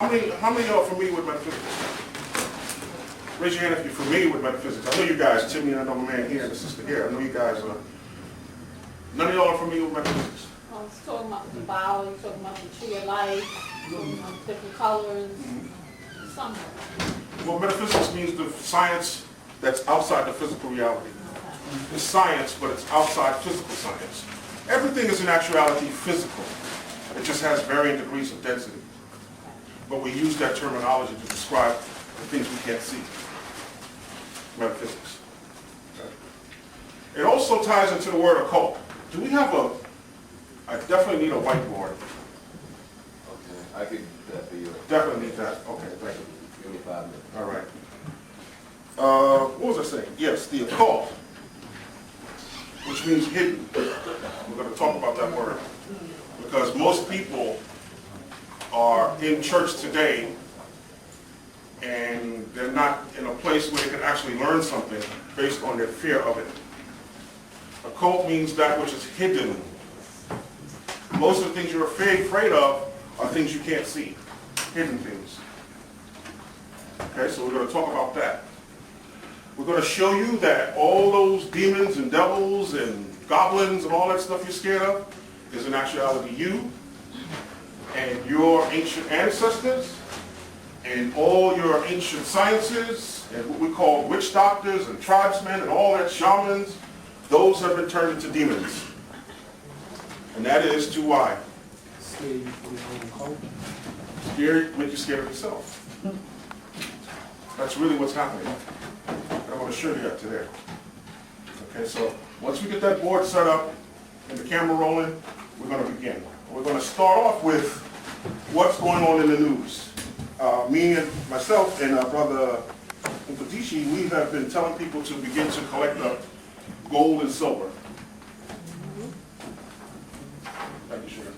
How many are familiar with metaphysics? Raise your hand if you're familiar with metaphysics. I know you guys, Timmy and another man here and the sister here. I know you guys are. None of y'all are familiar with metaphysics. It's talking about the bow, you're talking about the tree of life, talking about different colors, somewhere. Well, metaphysics means the science that's outside the physical reality. It's science, but it's outside physical science. Everything is in actuality physical. It just has varying degrees of density. But we use that terminology to describe the things we can't see. Metaphysics. Okay. It also ties into the word occult. Do we have I definitely need a whiteboard. Okay, I could do that for you. Definitely need that. Okay, thank you. Give me 5 minutes. All right. What was I saying? Yes, the occult, which means hidden. We're going to talk about that word. Because most people are in church today and they're not in a place where they can actually learn something based on their fear of it. Occult means that which is hidden. Most of the things you're afraid of are things you can't see, hidden things. Okay, so we're going to talk about that. We're going to show you that all those demons and devils and goblins and all that stuff you're scared of is in actuality you and your ancient ancestors and all your ancient sciences and what we call witch doctors and tribesmen and all that shamans. Those have been turned into demons. And that is to why? Make you scared of yourself. That's really what's happening. I'm going to show you that today. Okay, so once we get that board set up and the camera rolling, we're going to begin. We're going to start off with what's going on in the news. Me and myself and our brother Nkadishi, we have been telling people to begin to collect up gold and silver. Thank you, Sharon.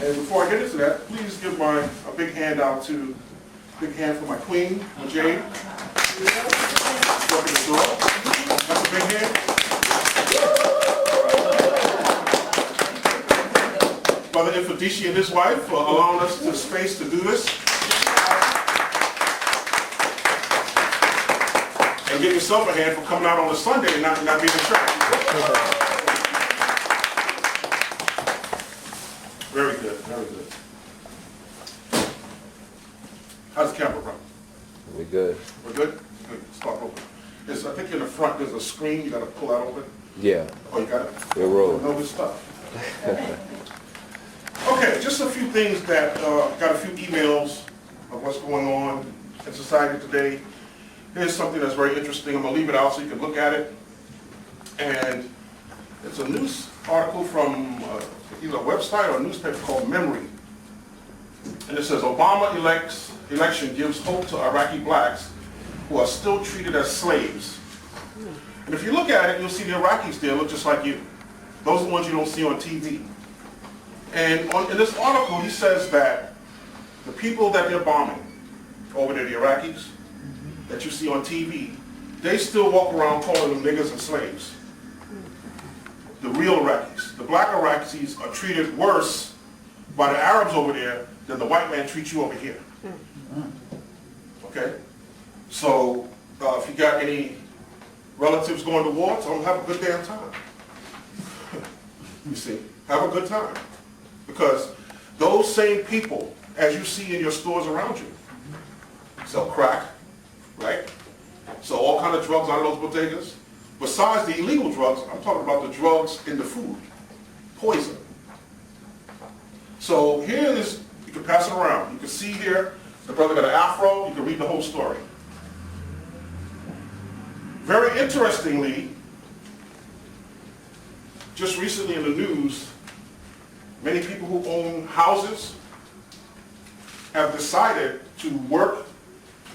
And before I get into that, please give a big hand for my queen, Jade. Walking the door. That's a big hand. Brother Ifadishi and his wife for allowing us the space to do this. And give yourself a hand for coming out on a Sunday and not being distracted. Very good, very good. How's the camera run? We're good. We're good? Good. Start open. I think in the front there's a screen you got to pull that open. Yeah. Oh, you got it? We're rolling. Know this stuff. Okay, just a few things that got a few emails of what's going on in society today. Here's something that's very interesting. I'm going to leave it out so you can look at it. And it's a news article from either a website or a newspaper called Memory. And it says, Obama election gives hope to Iraqi blacks who are still treated as slaves. And if you look at it, you'll see the Iraqis there look just like you. Those are the ones you don't see on TV. And in this article, he says that the people that they're bombing over there, the Iraqis, that you see on TV, they still walk around calling them niggas and slaves. The real Iraqis. The black Iraqis are treated worse by the Arabs over there than the white man treats you over here. Okay? So, if you got any relatives going to war, tell them have a good damn time. You see, have a good time. Because those same people, as you see in your stores around you, sell crack, right? So all kind of drugs out of those bodegas. Besides the illegal drugs, I'm talking about the drugs in the food. Poison. So here it is, you can pass it around. You can see here, the brother got an afro, you can read the whole story. Very interestingly, just recently in the news, many people who own houses have decided to work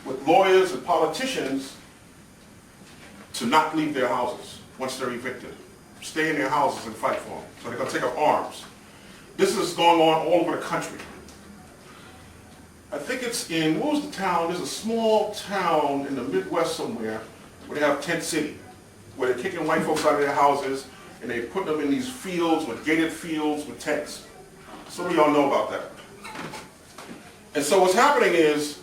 with lawyers and politicians to not leave their houses once they're evicted. Stay in their houses and fight for them. So they're going to take up arms. This is going on all over the country. I think it's in, what was the town? There's a small town in the Midwest somewhere where they have Tent City. where they're kicking white folks out of their houses and they put them in these fields, with gated fields, with tents. Some of y'all know about that. And so what's happening is,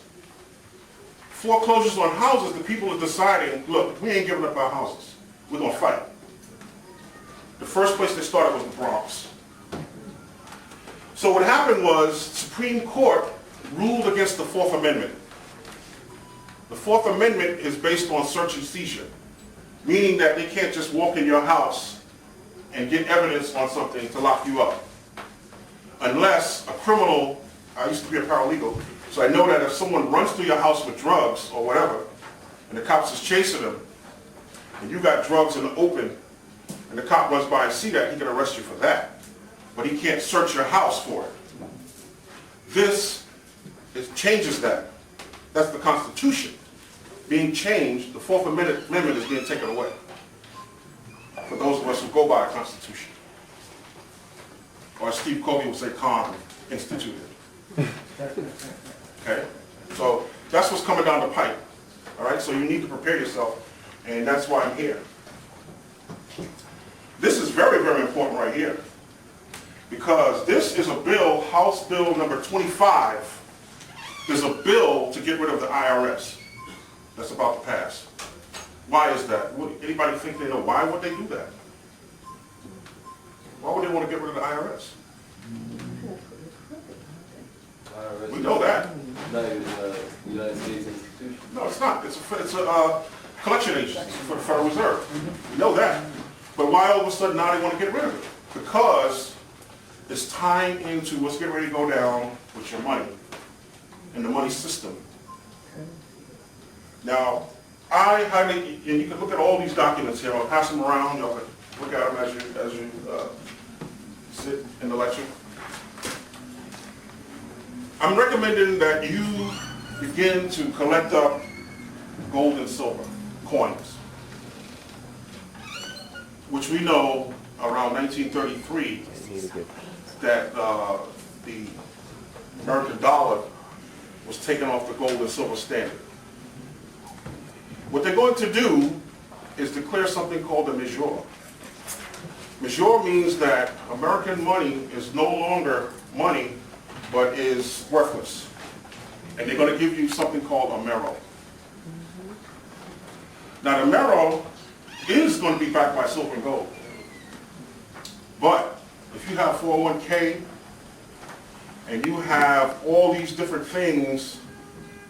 foreclosures on houses, the people are deciding, look, we ain't giving up our houses. We're going to fight. The first place they started was the Bronx. So what happened was, Supreme Court ruled against the Fourth Amendment. The Fourth Amendment is based on search and seizure, meaning that they can't just walk in your house and get evidence on something to lock you up. Unless a criminal, I used to be a paralegal, so I know that if someone runs through your house with drugs or whatever, and the cops is chasing them, and you got drugs in the open, and the cop runs by and see that, he can arrest you for that. But he can't search your house for it. This changes that. That's the Constitution being changed. The Fourth Amendment is being taken away. For those of us who go by the Constitution. Or as Steve Covey would say, calm, instituted. Okay? So that's what's coming down the pipe. All right? So you need to prepare yourself, and that's why I'm here. This is very, very important right here. Because this is a bill, House Bill number 25, is a bill to get rid of the IRS that's about to pass. Why is that? Anybody think they know why would they do that? Why would they want to get rid of the IRS? We know that. Not even a United States institution. No, it's not. It's a collection agency for the Federal Reserve. We know that. But why all of a sudden now they want to get rid of it? Because it's tying into what's getting ready to go down with your money and the money system. Now, I highly, and you can look at all these documents here. I'll pass them around. Y'all can look at them as you sit in the lecture. I'm recommending that you begin to collect up gold and silver coins, which we know around 1933 that the American dollar was taken off the gold and silver standard. What they're going to do is declare something called a mesure. Mesure means that American money is no longer money, but is worthless. And they're going to give you something called a mero. Now the mero is going to be backed by silver and gold. But if you have 401k and you have all these different things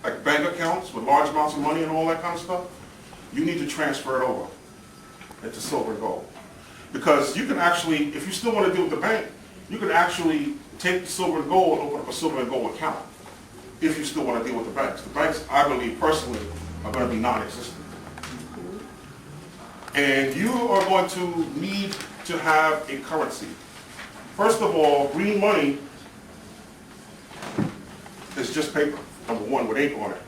like bank accounts with large amounts of money and all that kind of stuff, you need to transfer it over into silver and gold. Because you can actually, if you still want to deal with the bank, you can actually take the silver and gold and open up a silver and gold account if you still want to deal with the banks. The banks, I believe personally, are going to be non-existent. And you are going to need to have a currency. First of all, green money is just paper, number one, with ink on it.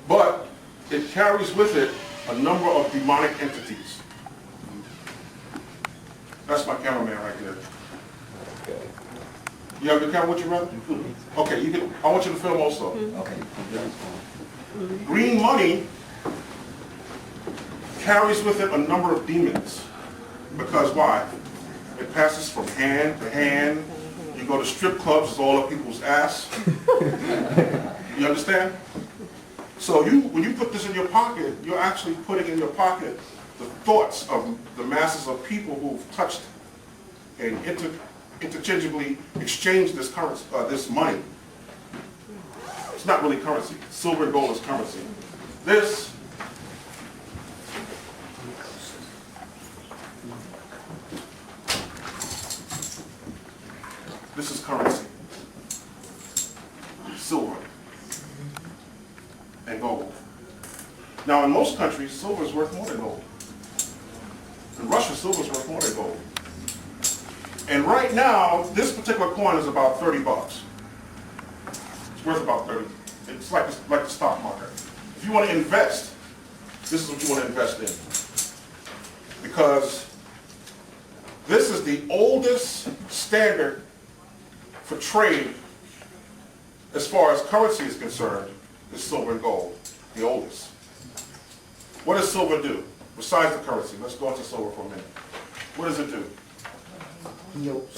But it carries with it a number of demonic entities. That's my cameraman right there. Okay. You have your camera with you, brother? Okay, you can, I want you to film also. Okay. Green money carries with it a number of demons. Because why? It passes from hand to hand. You go to strip clubs, it's all up people's ass. You understand? So when you put this in your pocket, you're actually putting in your pocket the thoughts of the masses of people who've touched and interchangeably exchanged this currency, this money. It's not really currency. Silver and gold is currency. This is currency. Silver and gold. Now in most countries, silver is worth more than gold. In Russia, silver is worth more than gold. And right now, this particular coin is about 30 bucks. It's worth about 30. It's like the stock market. If you want to invest, this is what you want to invest in. Because this is the oldest standard for trade as far as currency is concerned, is silver and gold, the oldest. What does silver do? besides the currency. Let's go into silver for a minute. What does it do?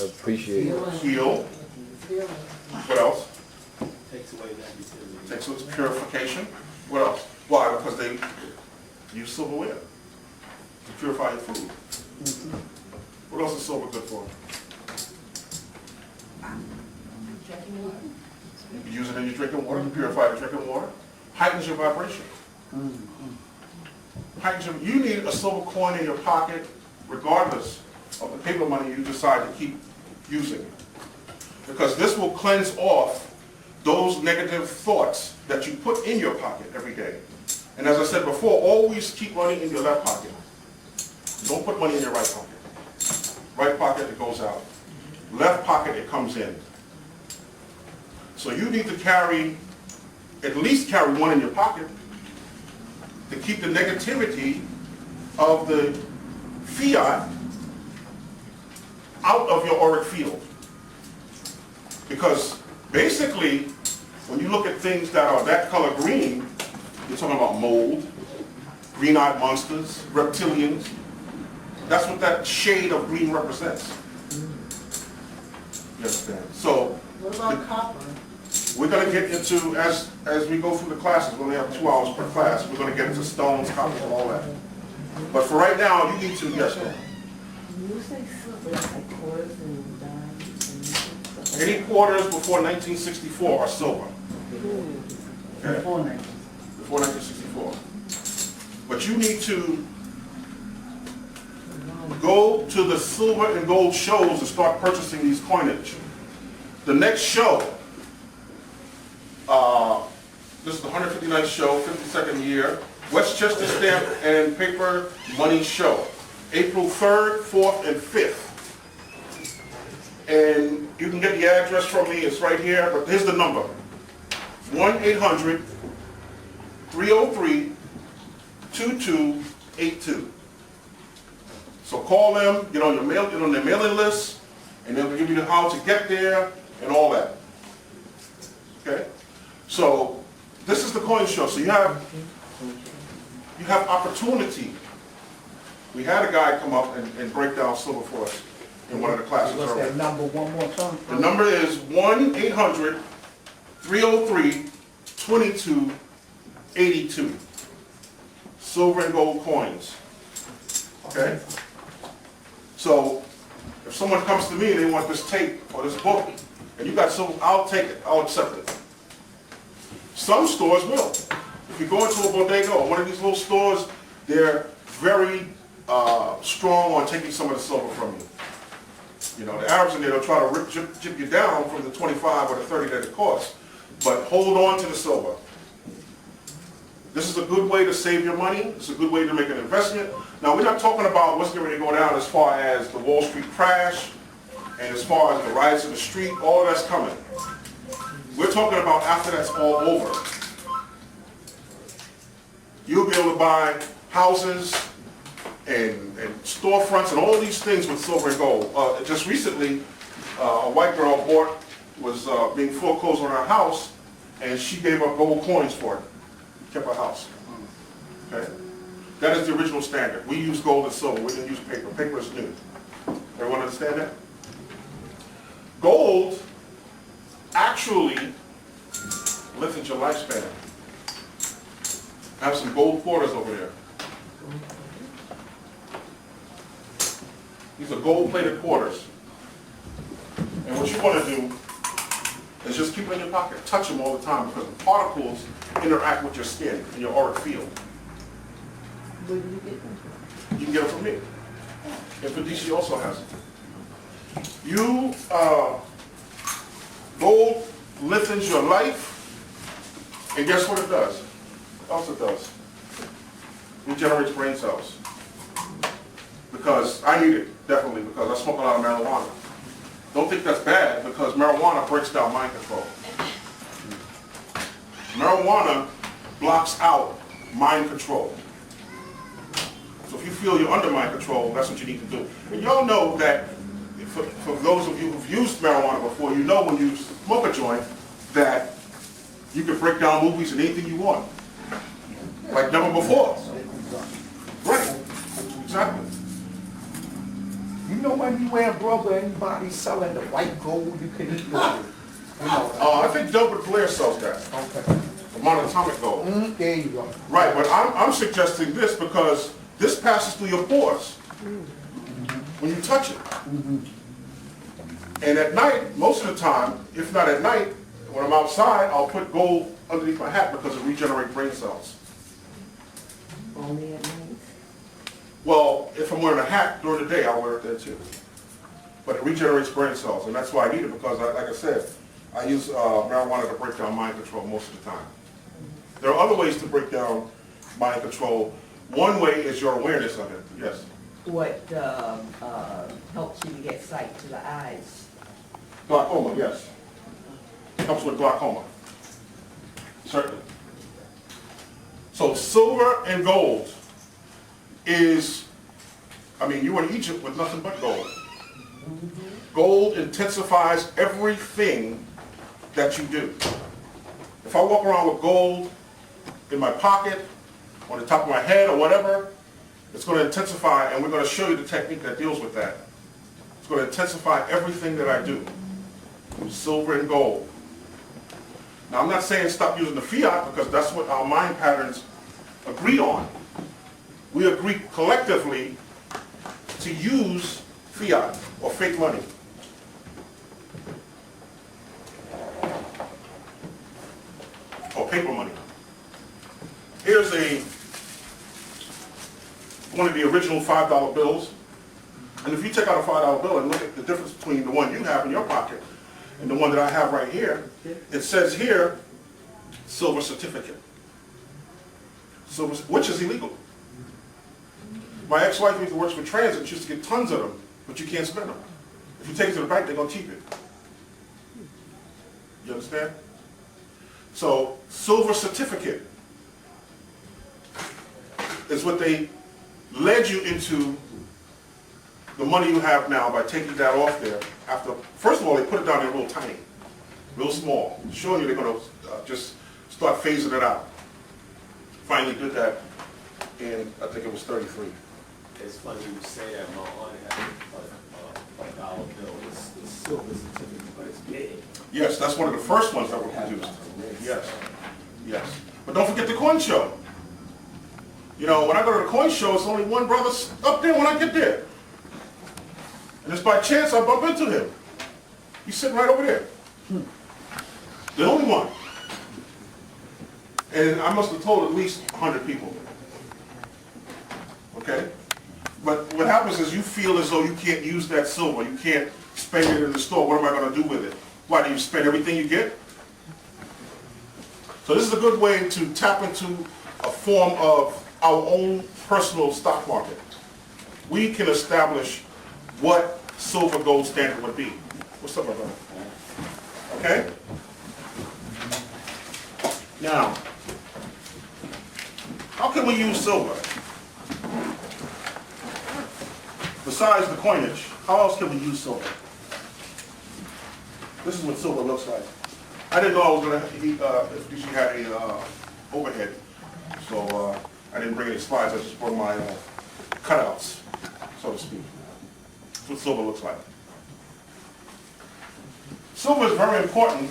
Appreciate it. Heal. What else? Takes away negativity. Takes away purification. What else? Why? Because they use silverware to purify your food. What else is silver good for? You use it in your drinking water to purify your drinking water. Heightens your vibration. You need a silver coin in your pocket regardless of the paper money you decide to keep using. Because this will cleanse off those negative thoughts that you put in your pocket every day. And as I said before, always keep money in your left pocket. Don't put money in your right pocket. Right pocket, it goes out. Left pocket, it comes in. So you need to at least carry one in your pocket to keep the negativity of the fiat out of your auric field. Because basically, when you look at things that are that color green, you're talking about mold, green-eyed monsters, reptilians. That's what that shade of green represents. You understand? So, What about copper? we're going to get into, as we go through the classes, we only have 2 hours per class, we're going to get into stones, copper, and all that. But for right now, you need to, yes, ma'am. You say silver, like quarters and dimes and... Any quarters before 1964 are silver. Okay? Before 19. Before 1964. But you need to go to the silver and gold shows and start purchasing these coinage. The next show, this is the 159th show, 52nd year, Westchester Stamp and Paper Money Show, April 3rd, 4th, and 5th. And you can get the address from me, it's right here, but here's the number. 1-800-303-2282. So call them, get on their mailing list, and they'll give you how to get there and all that. Okay? So this is the coin show. So you have opportunity. We had a guy come up and break down silver for us in one of the classes What's earlier. that number one more time? The number is 1-800-303-2282. Silver and gold coins. Okay? So if someone comes to me and they want this tape or this book, and you got silver, I'll take it. I'll accept it. Some stores will. If you go into a bodega or one of these little stores, they're very strong on taking some of the silver from you. You know, the Arabs in there, they'll try to jip you down from the 25 or the 30 that it costs. But hold on to the silver. This is a good way to save your money. It's a good way to make an investment. Now, we're not talking about what's going to go down as far as the Wall Street crash and as far as the riots in the street. All that's coming. We're talking about after that's all over. You'll be able to buy houses and storefronts and all these things with silver and gold. Just recently, a white girl was being foreclosed on her house, and she gave up gold coins for it. Kept her house. Okay? That is the original standard. We use gold and silver. We didn't use paper. Paper is new. Everyone understand that? Gold actually lengthens your lifespan. I have some gold quarters over there. These are gold-plated quarters. And what you want to do is just keep them in your pocket. Touch them all the time because the particles interact with your skin and your auric field. Where do you get them from? You can get them from me. And Felicia also has it. Gold lengthens your life, and guess what it does? What else it does? It generates brain cells. Because I need it, definitely, because I smoke a lot of marijuana. Don't think that's bad, because marijuana breaks down mind control. Marijuana blocks out mind control. So if you feel you're under mind control, that's what you need to do. And y'all know that, for those of you who've used marijuana before, you know when you smoke a joint that you can break down movies and anything you want. Like never before. Right. anywhere, brother, anybody selling the white gold you can eat with? You know, I think Delbert Blair sells that, okay. the monatomic gold. There you go. Right, but I'm suggesting this because this passes through your pores when you touch it. And at night, most of the time, if not at night, when I'm outside, I'll put gold underneath my hat because it regenerates brain cells. Only at night. Well, if I'm wearing a hat during the day, I'll wear it then too. But it regenerates brain cells, and that's why I need it because, like I said, I use marijuana to break down mind control most of the time. There are other ways to break down mind control. One way is your awareness of it, yes. What helps you to get sight to the eyes? Glaucoma, yes. Helps with glaucoma. Certainly. So silver and gold is, I mean, you were in Egypt with nothing but gold. Gold intensifies everything that you do. If I walk around with gold in my pocket, on the top of my head or whatever, it's going to intensify, and we're going to show you the technique that deals with that. It's going to intensify everything that I do. Silver and gold. Now, I'm not saying stop using the fiat because that's what our mind patterns agreed on. We agreed collectively to use fiat or fake money. Or paper money. Here's one of the original $5 bills. And if you take out a $5 bill and look at the difference between the one you have in your pocket and the one that I have right here, it says here, silver certificate. Silver, which is illegal. My ex-wife used to work for transit, she used to get tons of them, but you can't spend them. If you take it to the bank, they're going to keep it. You understand? So, silver certificate is what they led you into the money you have now by taking that off there. After, first of all, they put it down there real tiny, real small, showing you they're going to just start phasing it out. Finally did that in, I think it was 33. It's funny you say that. My aunt had a dollar bill. It's silver certificate, but it's big. Yes, that's one of the first ones that were produced. Yes, yes. But don't forget the coin show. You know, when I go to the coin show, it's only one brother up there when I get there. And it's by chance I bump into him. He's sitting right over there. The only one. And I must have told at least 100 people. Okay? But what happens is you feel as though you can't use that silver. You can't spend it in the store. What am I going to do with it? Why, do you spend everything you get? So this is a good way to tap into a form of our own personal stock market. We can establish what silver gold standard would be. What's up, my brother? Okay? Now, how can we use silver? Besides the coinage, how else can we use silver? This is what silver looks like. I didn't know I was going to, if she had a overhead, so I didn't bring any slides. I just brought my cutouts, so to speak. That's what silver looks like. Silver is very important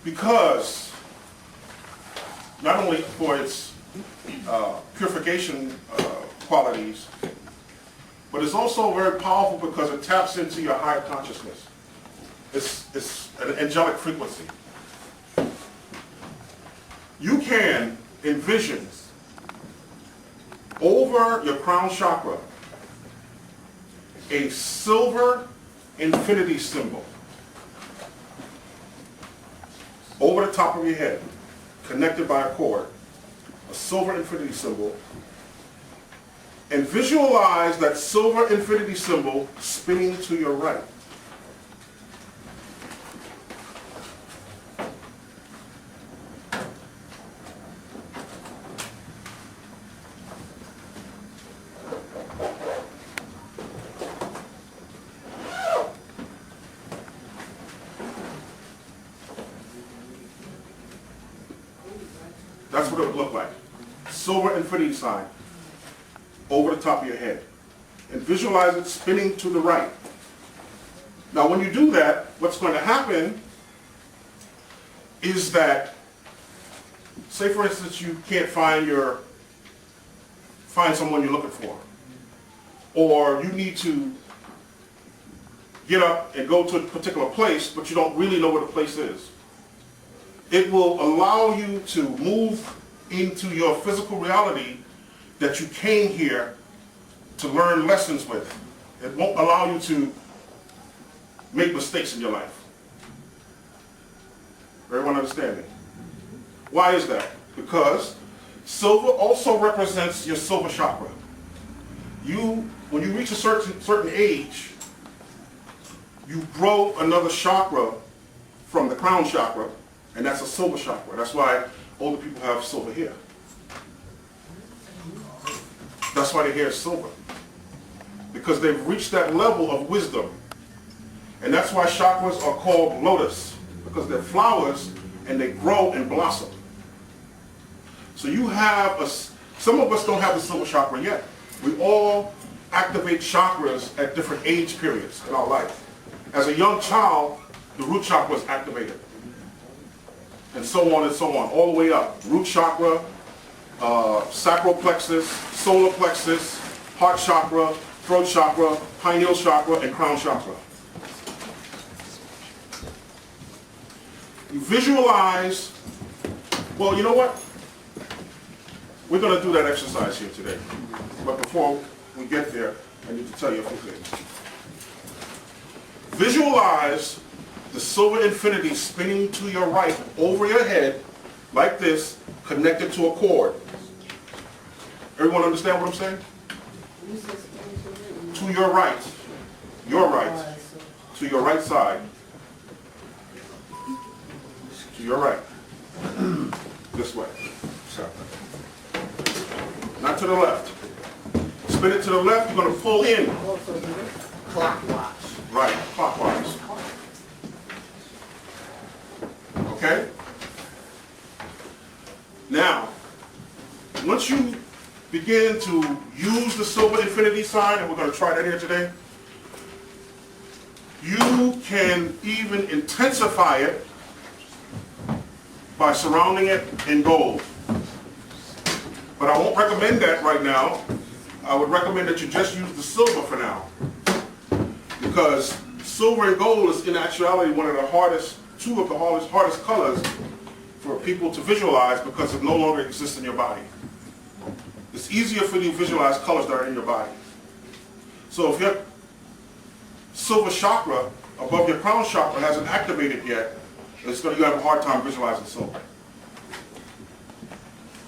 because not only for its purification qualities, but it's also very powerful because it taps into your higher consciousness. It's an angelic frequency. You can envision over your crown chakra a silver infinity symbol over the top of your head, connected by a cord, a silver infinity symbol, and visualize that silver infinity symbol spinning to your right. That's what it would look like. Silver infinity sign over the top of your head. and visualize it spinning to the right. Now when you do that, what's going to happen is that, say for instance you can't find someone you're looking for, or you need to get up and go to a particular place, but you don't really know where the place is. It will allow you to move into your physical reality that you came here to learn lessons with. It won't allow you to make mistakes in your life. Everyone understanding? Why is that? Because silver also represents your silver chakra. When you reach a certain age, you grow another chakra from the crown chakra, and that's a silver chakra. That's why older people have silver hair. That's why their hair is silver. Because they've reached that level of wisdom. And that's why chakras are called lotus, because they're flowers and they grow and blossom. So you have some of us don't have the silver chakra yet. We all activate chakras at different age periods in our life. As a young child, the root chakra is activated. And so on, all the way up. Root chakra, sacral plexus, solar plexus, heart chakra, throat chakra, pineal chakra, and crown chakra. You visualize, well, you know what? We're going to do that exercise here today. But before we get there, I need to tell you a few things. Visualize the silver infinity spinning to your right over your head like this, connected to a cord. Everyone understand what I'm saying? To your right. Your right. To your right side. To your right. This way. So. Not to the left. Spin it to the left, you're going to pull in. Clockwise. Right, clockwise. Okay? Now, once you begin to use the silver infinity sign, and we're going to try that here today, you can even intensify it by surrounding it in gold. But I won't recommend that right now. I would recommend that you just use the silver for now. Because silver and gold is in actuality two of the hardest colors for people to visualize because it no longer exists in your body. It's easier for you to visualize colors that are in your body. So if your silver chakra above your crown chakra hasn't activated yet, you have a hard time visualizing silver.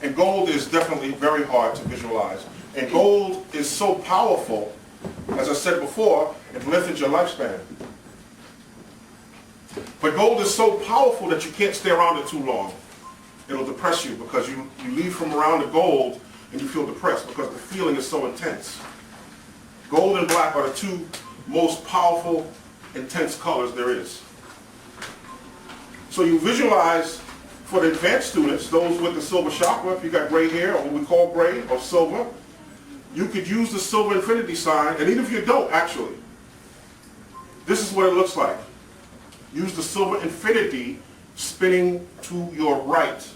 And gold is definitely very hard to visualize. And gold is so powerful, as I said before, it lengthens your lifespan. But gold is so powerful that you can't stay around it too long. It'll depress you because you leave from around the gold and you feel depressed because the feeling is so intense. Gold and black are the two most powerful, intense colors there is. So you visualize, for the advanced students, those with the silver chakra, if you got gray hair, or what we call gray or silver, you could use the silver infinity sign, and even if you don't, actually, this is what it looks like. Use the silver infinity spinning to your right,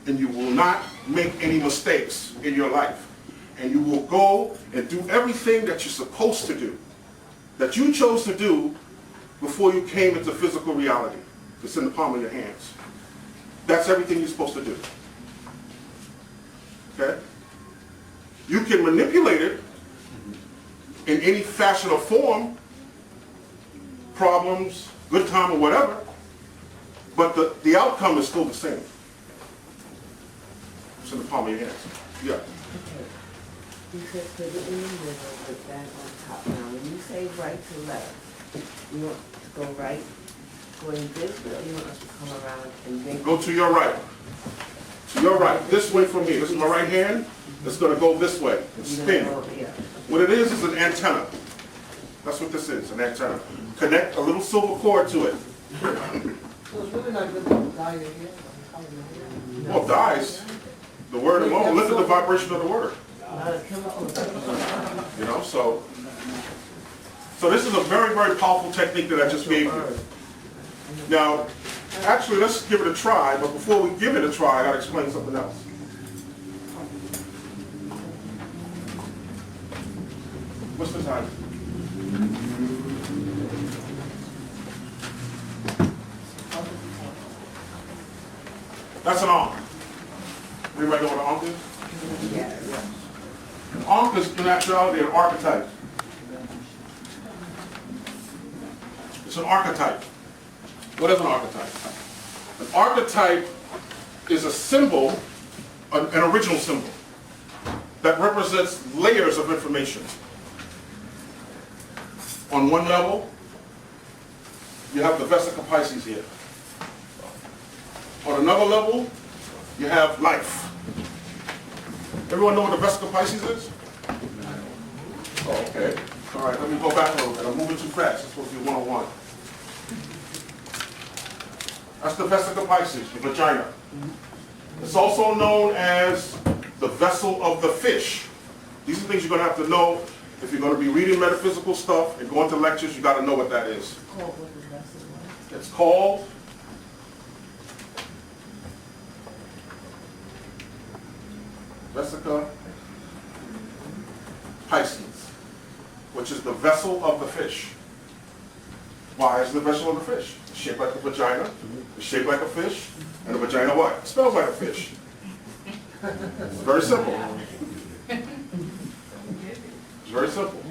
and you will not make any mistakes in your life. And you will go and do everything that you're supposed to do, that you chose to do before you came into physical reality. It's in the palm of your hands. That's everything you're supposed to do. Okay? You can manipulate it in any fashion or form, problems, good time or whatever, but the outcome is still the same. It's in the palm of your hands. Yeah. Okay. You said put it in the middle, but back on top. Now, when you say right to left, you want to go right, going this way, or you want us to come around and then Go to your right. To your right. This way from me. This is my right hand. It's going to go this way and spin. Yeah. What it is an antenna. That's what this is, an antenna. Connect a little silver cord to it. So it's really not good to dye your hair? Well, dyes. The word alone. Listen to the vibration of the word. No, You know, so this is a very, very powerful technique that I just gave you. Now, actually, let's give it a try, but before we give it a try, I gotta explain something else. What's the time? That's an Ankh. Everybody know what an Ankh is? Yeah. An Ankh is in actuality an archetype. It's an archetype. What is an archetype? An archetype is a symbol, an original symbol, that represents layers of information. On one level, you have the Vesica Pisces here. On another level, you have life. Everyone know what the Vesica Pisces is? Oh, okay. All right, let me go back a little bit. I'm moving too fast. It's supposed to be 101. That's the Vesica Pisces, the vagina. It's also known as the vessel of the fish. These are things you're going to have to know if you're going to be reading metaphysical stuff and going to lectures. You got to know what that is. It's called Vesica Pisces, which is the vessel of the fish. Why is the vessel of the fish? It's shaped like a vagina, it's shaped like a fish, and the vagina what? It smells like a fish. It's very simple. It's very simple.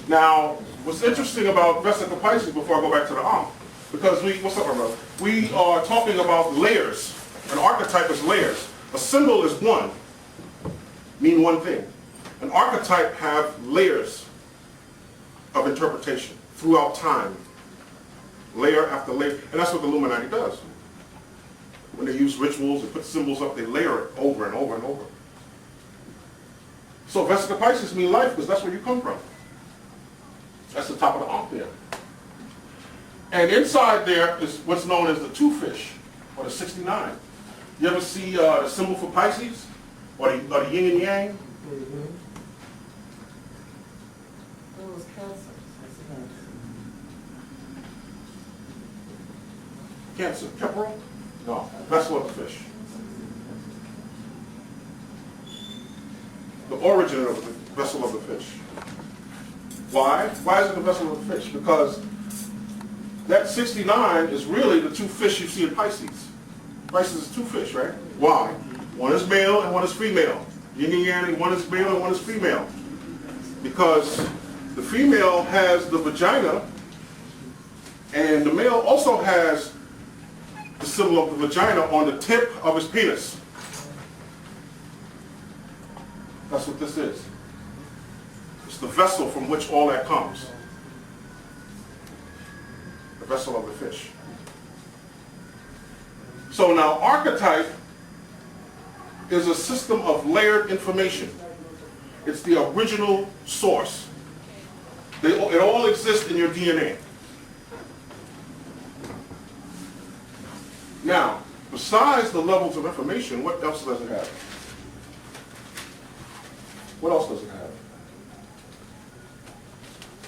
Now, what's interesting about Vesica Pisces, before I go back to the Ankh, because what's up, my brother? We are talking about layers. An archetype is layers. A symbol is one, mean one thing. An archetype have layers of interpretation throughout time, layer after layer, and that's what the Illuminati does. When they use rituals and put symbols up, they layer it over and over and over. So Vesica Pisces mean life because that's where you come from. That's the top of the Ankh there. And inside there is what's known as the two fish, or the 69. You ever see the symbol for Pisces? Or the yin and yang? Cancer. Capricorn? No. Vessel of the fish. The origin of the vessel of the fish. Why? Why is it the vessel of the fish? Because that 69 is really the two fish you see in Pisces. Pisces is two fish, right? Why? One is male and one is female. Yin and yang, one is male and one is female. Because the female has the vagina, and the male also has the symbol of the vagina on the tip of his penis. That's what this is. It's the vessel from which all that comes. The vessel of the fish. So now archetype is a system of layered information. It's the original source. It all exists in your DNA. Now, besides the levels of information, what else does it have? What else does it have?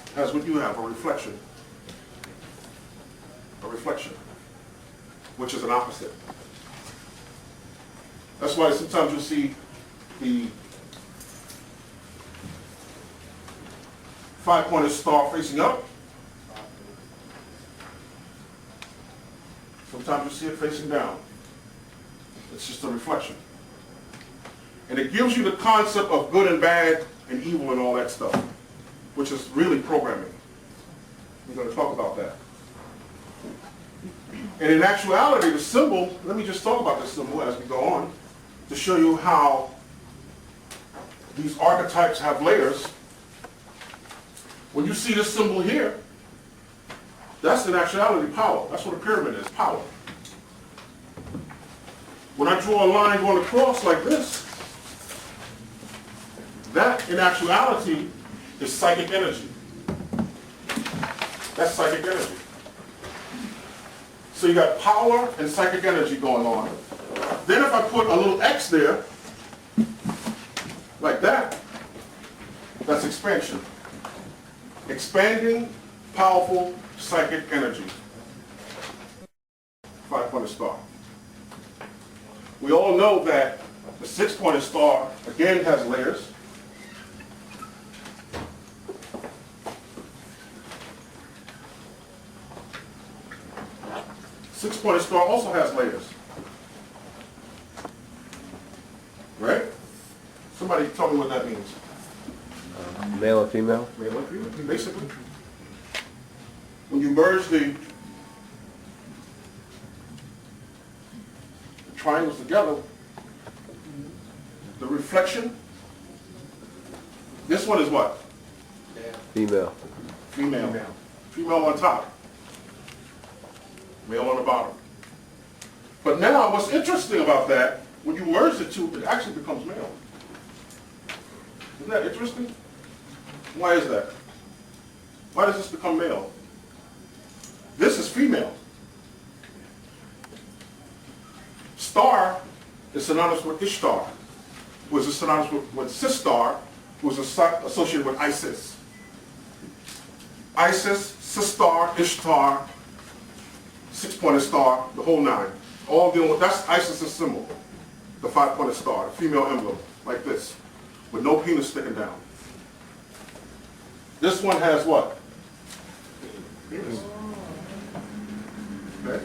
It has what you have, a reflection. A reflection, which is an opposite. That's why sometimes you'll see the five-pointed star facing up. Sometimes you see it facing down. It's just a reflection. And it gives you the concept of good and bad and evil and all that stuff, which is really programming. We're going to talk about that. And in actuality, the symbol, let me just talk about this symbol as we go on, to show you how these archetypes have layers. When you see this symbol here, that's in actuality power. That's what a pyramid is, power. When I draw a line going across like this, that in actuality is psychic energy. That's psychic energy. So you got power and psychic energy going on. Then if I put a little X there, like that, that's expansion. Expanding, powerful, psychic energy. 5-pointed star. We all know that the 6-pointed star, again, has layers. Six-pointed star also has layers. Right? Somebody tell me what that means. Male or female? Male and female, basically. When you merge the triangles together, the reflection, this one is what? Female. Female. Female on top. Male on the bottom. But now, what's interesting about that, when you merge the two, it actually becomes male. Isn't that interesting? Why is that? Why does this become male? This is female. Star is synonymous with Ishtar, who is synonymous with Sistar, who is associated with Isis. Isis, Sistar, Ishtar, 6-pointed star, the whole nine. All dealing with, that's Isis' symbol, the 5-pointed star, the female emblem, like this, with no penis sticking down. This one has what? Penis. Okay.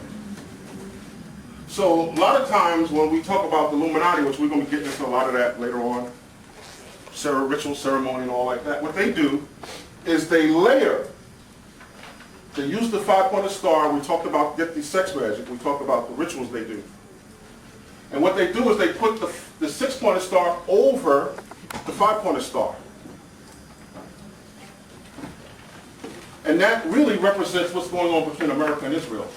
So a lot of times when we talk about the Illuminati, which we're going to be getting into a lot of that later on, ritual, ceremony, and all like that, what they do is they layer. They use the 5-pointed star. We talked about get the sex magic. We talked about the rituals they do. And what they do is they put the 6-pointed star over the 5-pointed star. And that really represents what's going on between America and Israel.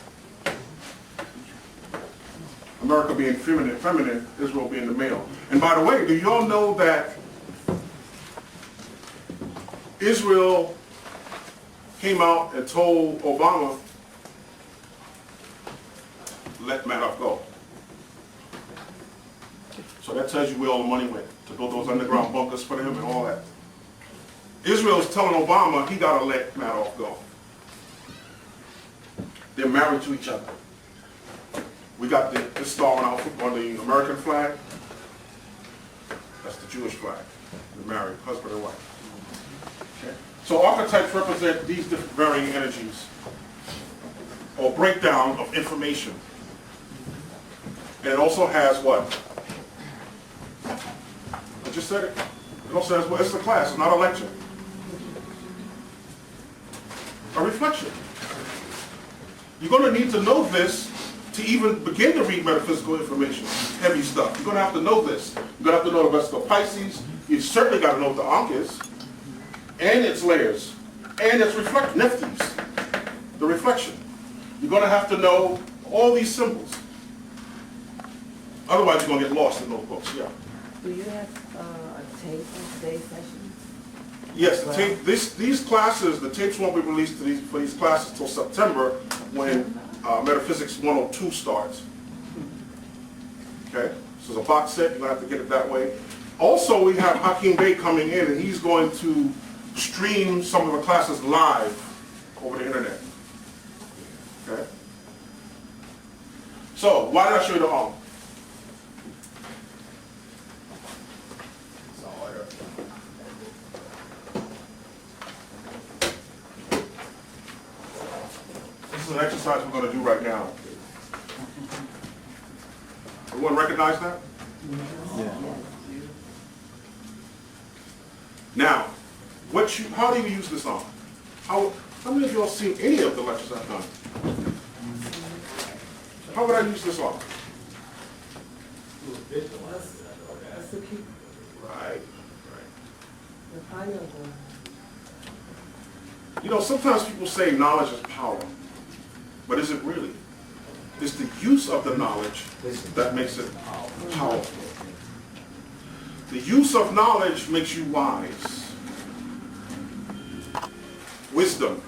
America being feminine, Israel being the male. And by the way, do you all know that Israel came out and told Obama, let Madoff go? So that tells you where all the money went, to build those underground bunkers for him and all that. Israel is telling Obama he got to let Madoff go. They're married to each other. We got this star on the American flag. That's the Jewish flag. They're married, husband and wife. Okay. So archetypes represent these different varying energies or breakdown of information. And it also has what? I just said it. It also has what? It's a class, it's not a lecture. A reflection. You're going to need to know this to even begin to read metaphysical information, heavy stuff. You're going to have to know this. You're going to have to know the Vesical Pisces. You certainly got to know what the Ankh is, and its layers, and its Nephthys, the reflection. You're going to have to know all these symbols. Otherwise, you're going to get lost in those books. Yeah. Do you have a tape of today's session? Yes, the tape, these classes, the tapes won't be released for these classes until September when Metaphysics 102 starts. Okay, so it's a box set, you're going to have to get it that way. Also, we have Hakeem Bey coming in, and he's going to stream some of the classes live over the internet. Okay? So, why did I show you the Ankh? This is an exercise we're going to do right now. Everyone recognize that? Yeah. Now, how do you use this on? How many of you all seen any of the lectures I've done? How would I use this on? That's the key. Right. The final one. You know, sometimes people say knowledge is power, but is it really? It's the use of the knowledge that makes it powerful. The use of knowledge makes you wise. Wisdom.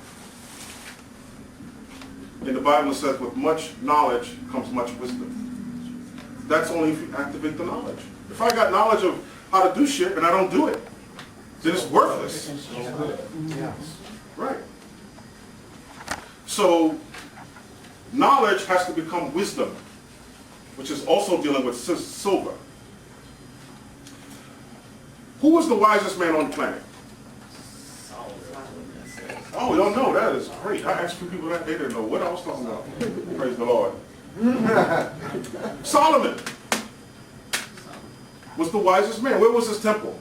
In the Bible it says, with much knowledge comes much wisdom. That's only if you activate the knowledge. If I got knowledge of how to do shit and I don't do it, then it's worthless. Yes. Right. So knowledge has to become wisdom, which is also dealing with silver. Who was the wisest man on the planet? Oh, y'all know that is great. I asked a few people that they didn't know what I was talking about. Praise the Lord. Solomon was the wisest man. Where was his temple?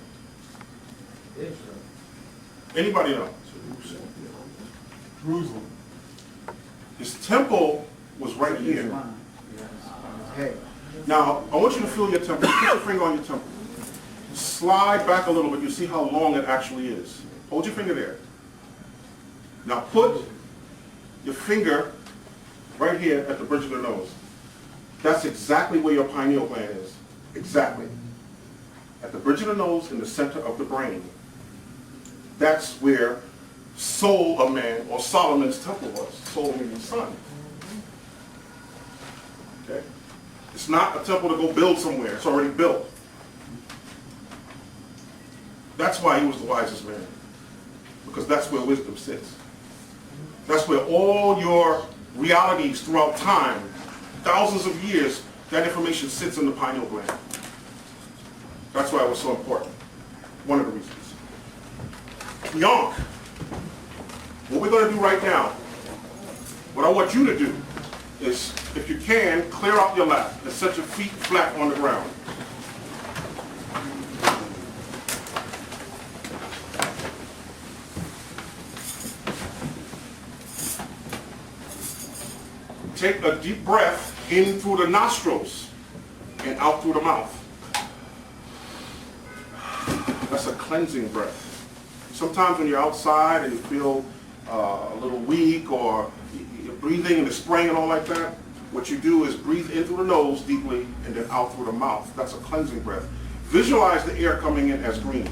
Anybody know? Jerusalem. His temple was right here. Hey. Now, I want you to feel your temple. Put your finger on your temple. Slide back a little bit. You see how long it actually is. Hold your finger there. Now put your finger right here at the bridge of the nose. That's exactly where your pineal gland is. Exactly. At the bridge of the nose in the center of the brain. That's where soul of man, or Solomon's temple was. Soul meaning son. Okay? It's not a temple to go build somewhere. It's already built. That's why he was the wisest man. Because that's where wisdom sits. That's where all your realities throughout time, thousands of years, that information sits in the pineal gland. That's why it was so important. One of the reasons. The Ankh. What we're going to do right now, what I want you to do is, if you can, clear out your lap and set your feet flat on the ground. Take a deep breath in through the nostrils and out through the mouth. That's a cleansing breath. Sometimes when you're outside and you feel a little weak, or you're breathing and it's spraying and all like that, what you do is breathe in through the nose deeply and then out through the mouth. That's a cleansing breath. Visualize the air coming in as green.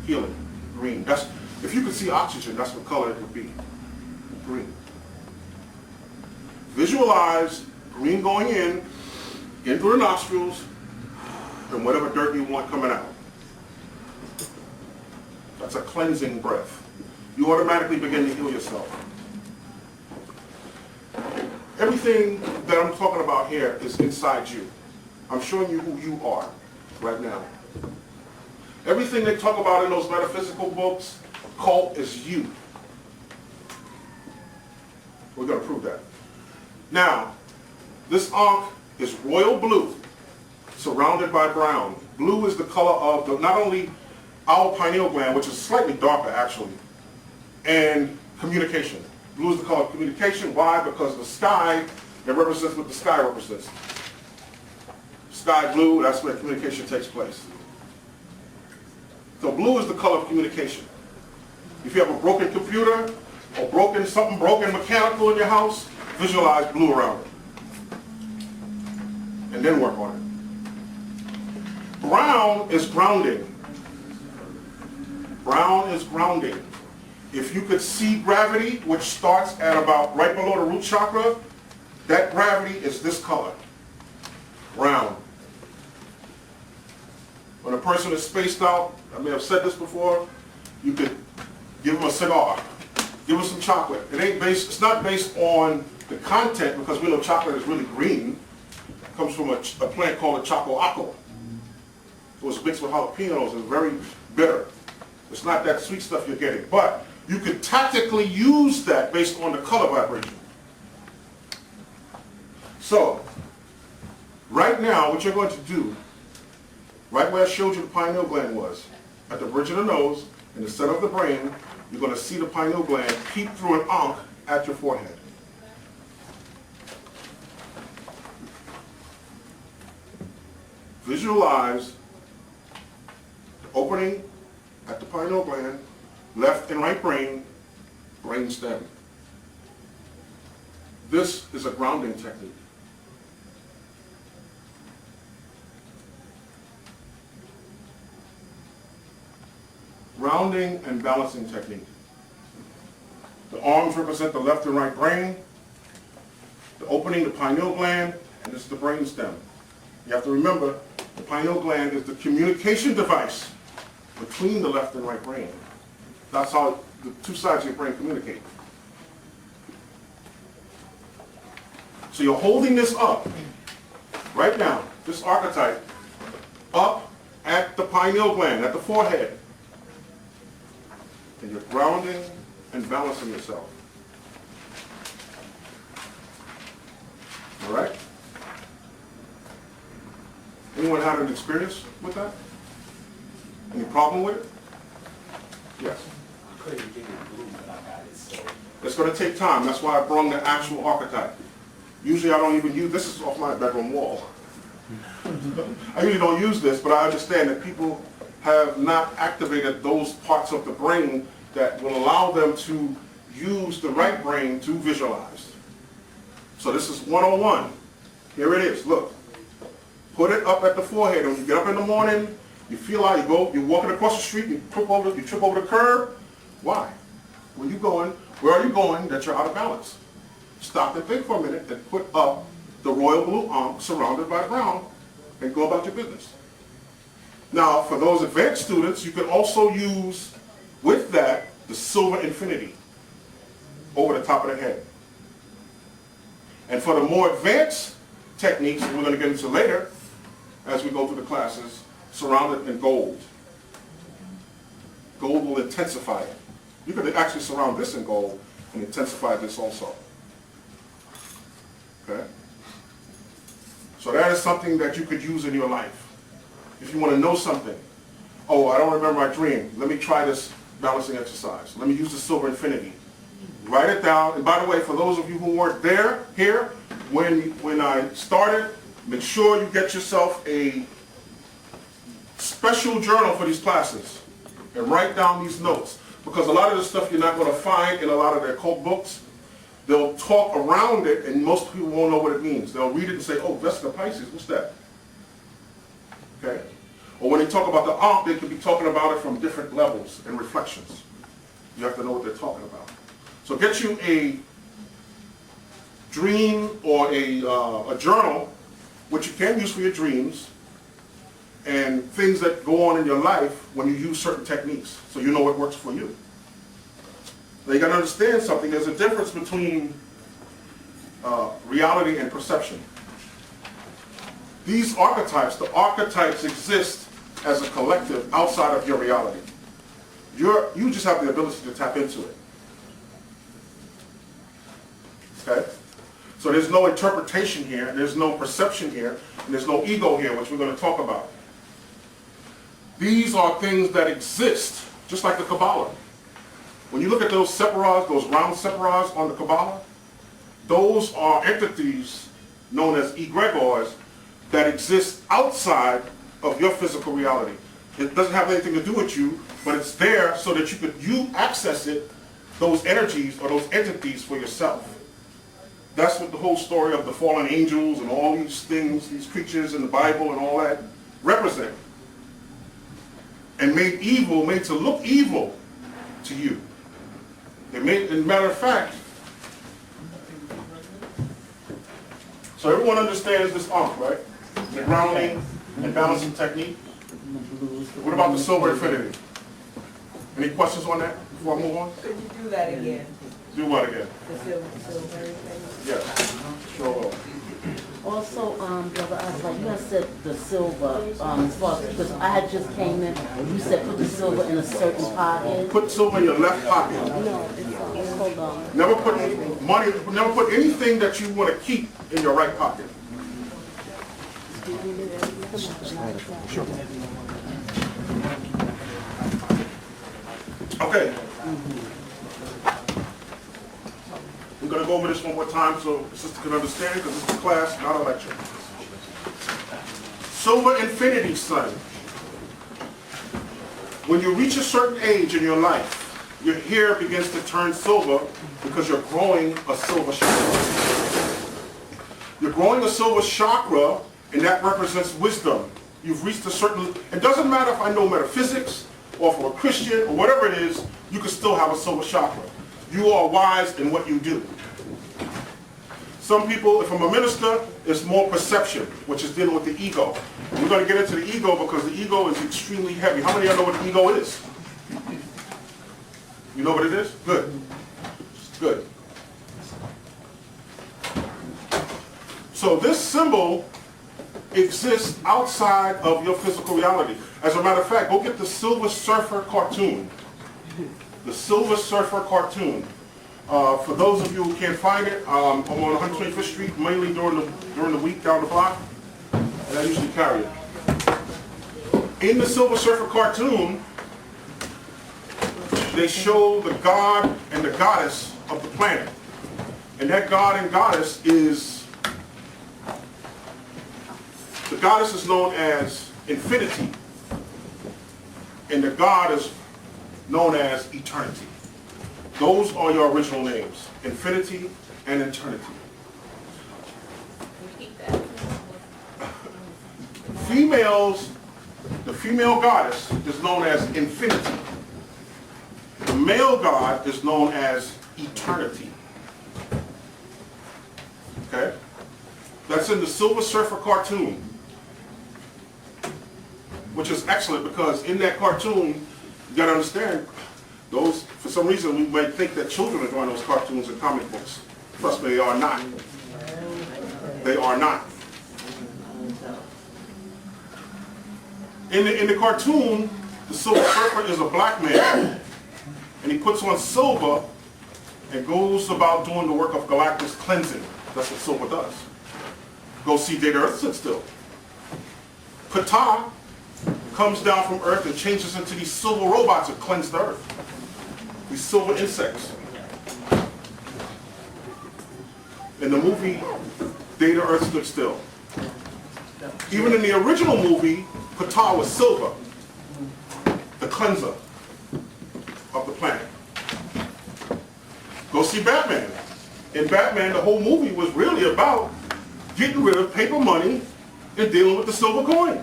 Healing. Green. That's, if you could see oxygen, that's what color it would be. Green. Visualize green going in through the nostrils, and whatever dirt you want coming out. That's a cleansing breath. You automatically begin to heal yourself. Everything that I'm talking about here is inside you. I'm showing you who you are right now. Everything they talk about in those metaphysical books, cult, is you. We're going to prove that. Now, this Ankh is royal blue, surrounded by brown. Blue is the color of not only our pineal gland, which is slightly darker actually, and communication. Blue is the color of communication. Why? Because the sky, it represents what the sky represents. Sky blue, that's where communication takes place. So blue is the color of communication. If you have a broken computer, or something broken mechanical in your house, visualize blue around it. And then work on it. Brown is grounding. Brown is grounding. If you could see gravity, which starts at about right below the root chakra, that gravity is this color. Brown. When a person is spaced out, I may have said this before, you could give them a cigar, give them some chocolate. It's not based on the content, because we know chocolate is really green. It comes from a plant called a chocoaco. It was mixed with jalapenos and very bitter. It's not that sweet stuff you're getting, but you could tactically use that based on the color vibration. So, right now, what you're going to do, right where I showed you the pineal gland was, at the bridge of the nose, in the center of the brain, you're going to see the pineal gland peep through an Ankh at your forehead. Visualize the opening at the pineal gland, left and right brain, brain stem. This is a grounding technique. Grounding and balancing technique. The arms represent the left and right brain, the opening, the pineal gland, and this is the brain stem. You have to remember, The pineal gland is the communication device between the left and right brain. That's how the two sides of your brain communicate. So you're holding this up right now, this archetype, up at the pineal gland, at the forehead. And you're grounding and balancing yourself. All right? Anyone had an experience with that? Any problem with it? Yes. I couldn't get it blue, but I got it, so. It's going to take time. That's why I brought the actual archetype. Usually I don't even use, this is off my bedroom wall. I usually don't use this, but I understand that people have not activated those parts of the brain that will allow them to use the right brain to visualize. So this is 101. Here it is, look. Put it up at the forehead. When you get up in the morning, you feel how you go, you're walking across the street, you trip over the curb. Why? Where you going? Where are you going that you're out of balance? Stop and think for a minute and put up the royal blue Ankh surrounded by brown and go about your business. Now, for those advanced students, you can also use, with that, the silver infinity over the top of the head. And for the more advanced techniques, we're going to get into later, as we go through the classes, surround it in gold. Gold will intensify it. You could actually surround this in gold and intensify this also. Okay? So that is something that you could use in your life. If you want to know something, oh, I don't remember my dream. Let me try this balancing exercise. Let me use the silver infinity. Write it down. And by the way, for those of you who weren't here, when I started, make sure you get yourself a special journal for these classes and write down these notes. Because a lot of the stuff you're not going to find in a lot of their code books. They'll talk around it and most people won't know what it means. They'll read it and say, oh, Vesica Pisces, what's that? Okay? Or when they talk about the Ankh, they could be talking about it from different levels and reflections. You have to know what they're talking about. So get you a dream or a journal, which you can use for your dreams, and things that go on in your life when you use certain techniques, so you know what works for you. Now you got to understand something. There's a difference between reality and perception. These archetypes, the archetypes exist as a collective outside of your reality. You just have the ability to tap into it. Okay? So there's no interpretation here, there's no perception here, and there's no ego here, which we're going to talk about. These are things that exist, just like the Kabbalah. When you look at those separas, those round separas on the Kabbalah, those are entities known as egregores that exist outside of your physical reality. It doesn't have anything to do with you, but it's there so that you access it, those energies or those entities for yourself. That's what the whole story of the fallen angels and all these things, these creatures in the Bible and all that represent. And made to look evil to you. As a matter of fact, so everyone understands this Ankh, right? The grounding and balancing technique. What about the silver infinity? Any questions on that before I move on? Could you do that again? Do what again? The silver thing? Yes. Sure. Also, Brother Azzaziel, you had said the silver, as far as, because I had just came in, you said put the silver in a certain pocket. Put silver in your left pocket. No, it's, hold on. Never put money, never put anything that you want to keep in your right pocket. Okay. We're going to go over this one more time so the sister can understand, because this is a class, not a lecture. Silver infinity, son. When you reach a certain age in your life, your hair begins to turn silver because you're growing a silver chakra. You're growing a silver chakra, and that represents wisdom. You've reached a certain, it doesn't matter if I know metaphysics, or if I'm a Christian, or whatever it is, you can still have a silver chakra. You are wise in what you do. Some people, if I'm a minister, it's more perception, which is dealing with the ego. we're going to get into the ego because the ego is extremely heavy. How many of y'all know what the ego is? You know what it is? Good. Good. So this symbol exists outside of your physical reality. As a matter of fact, go get the Silver Surfer cartoon. The Silver Surfer cartoon. For those of you who can't find it, I'm on 125th Street, mainly during the week down the block, and I usually carry it. In the Silver Surfer cartoon, they show the god and the goddess of the planet. And that god and goddess is, the goddess is known as infinity, and the god is known as eternity. Those are your original names, infinity and eternity. Keep that. Females, the female goddess is known as infinity. The male god is known as eternity. Okay? That's in the Silver Surfer cartoon, which is excellent because in that cartoon, you gotta understand, those, for some reason, we might think that children are drawing those cartoons and comic books. Trust me, they are not. They are not. In the cartoon, the Silver Surfer is a black man, and he puts on silver and goes about doing the work of galactic cleansing. That's what silver does. Go see Data Earth sit still. Ptah comes down from Earth and changes into these silver robots that cleanse the Earth. These silver insects. In the movie, Data Earth Stood Still. Even in the original movie, Ptah was silver, the cleanser of the planet. Go see Batman. In Batman, the whole movie was really about getting rid of paper money and dealing with the silver coin.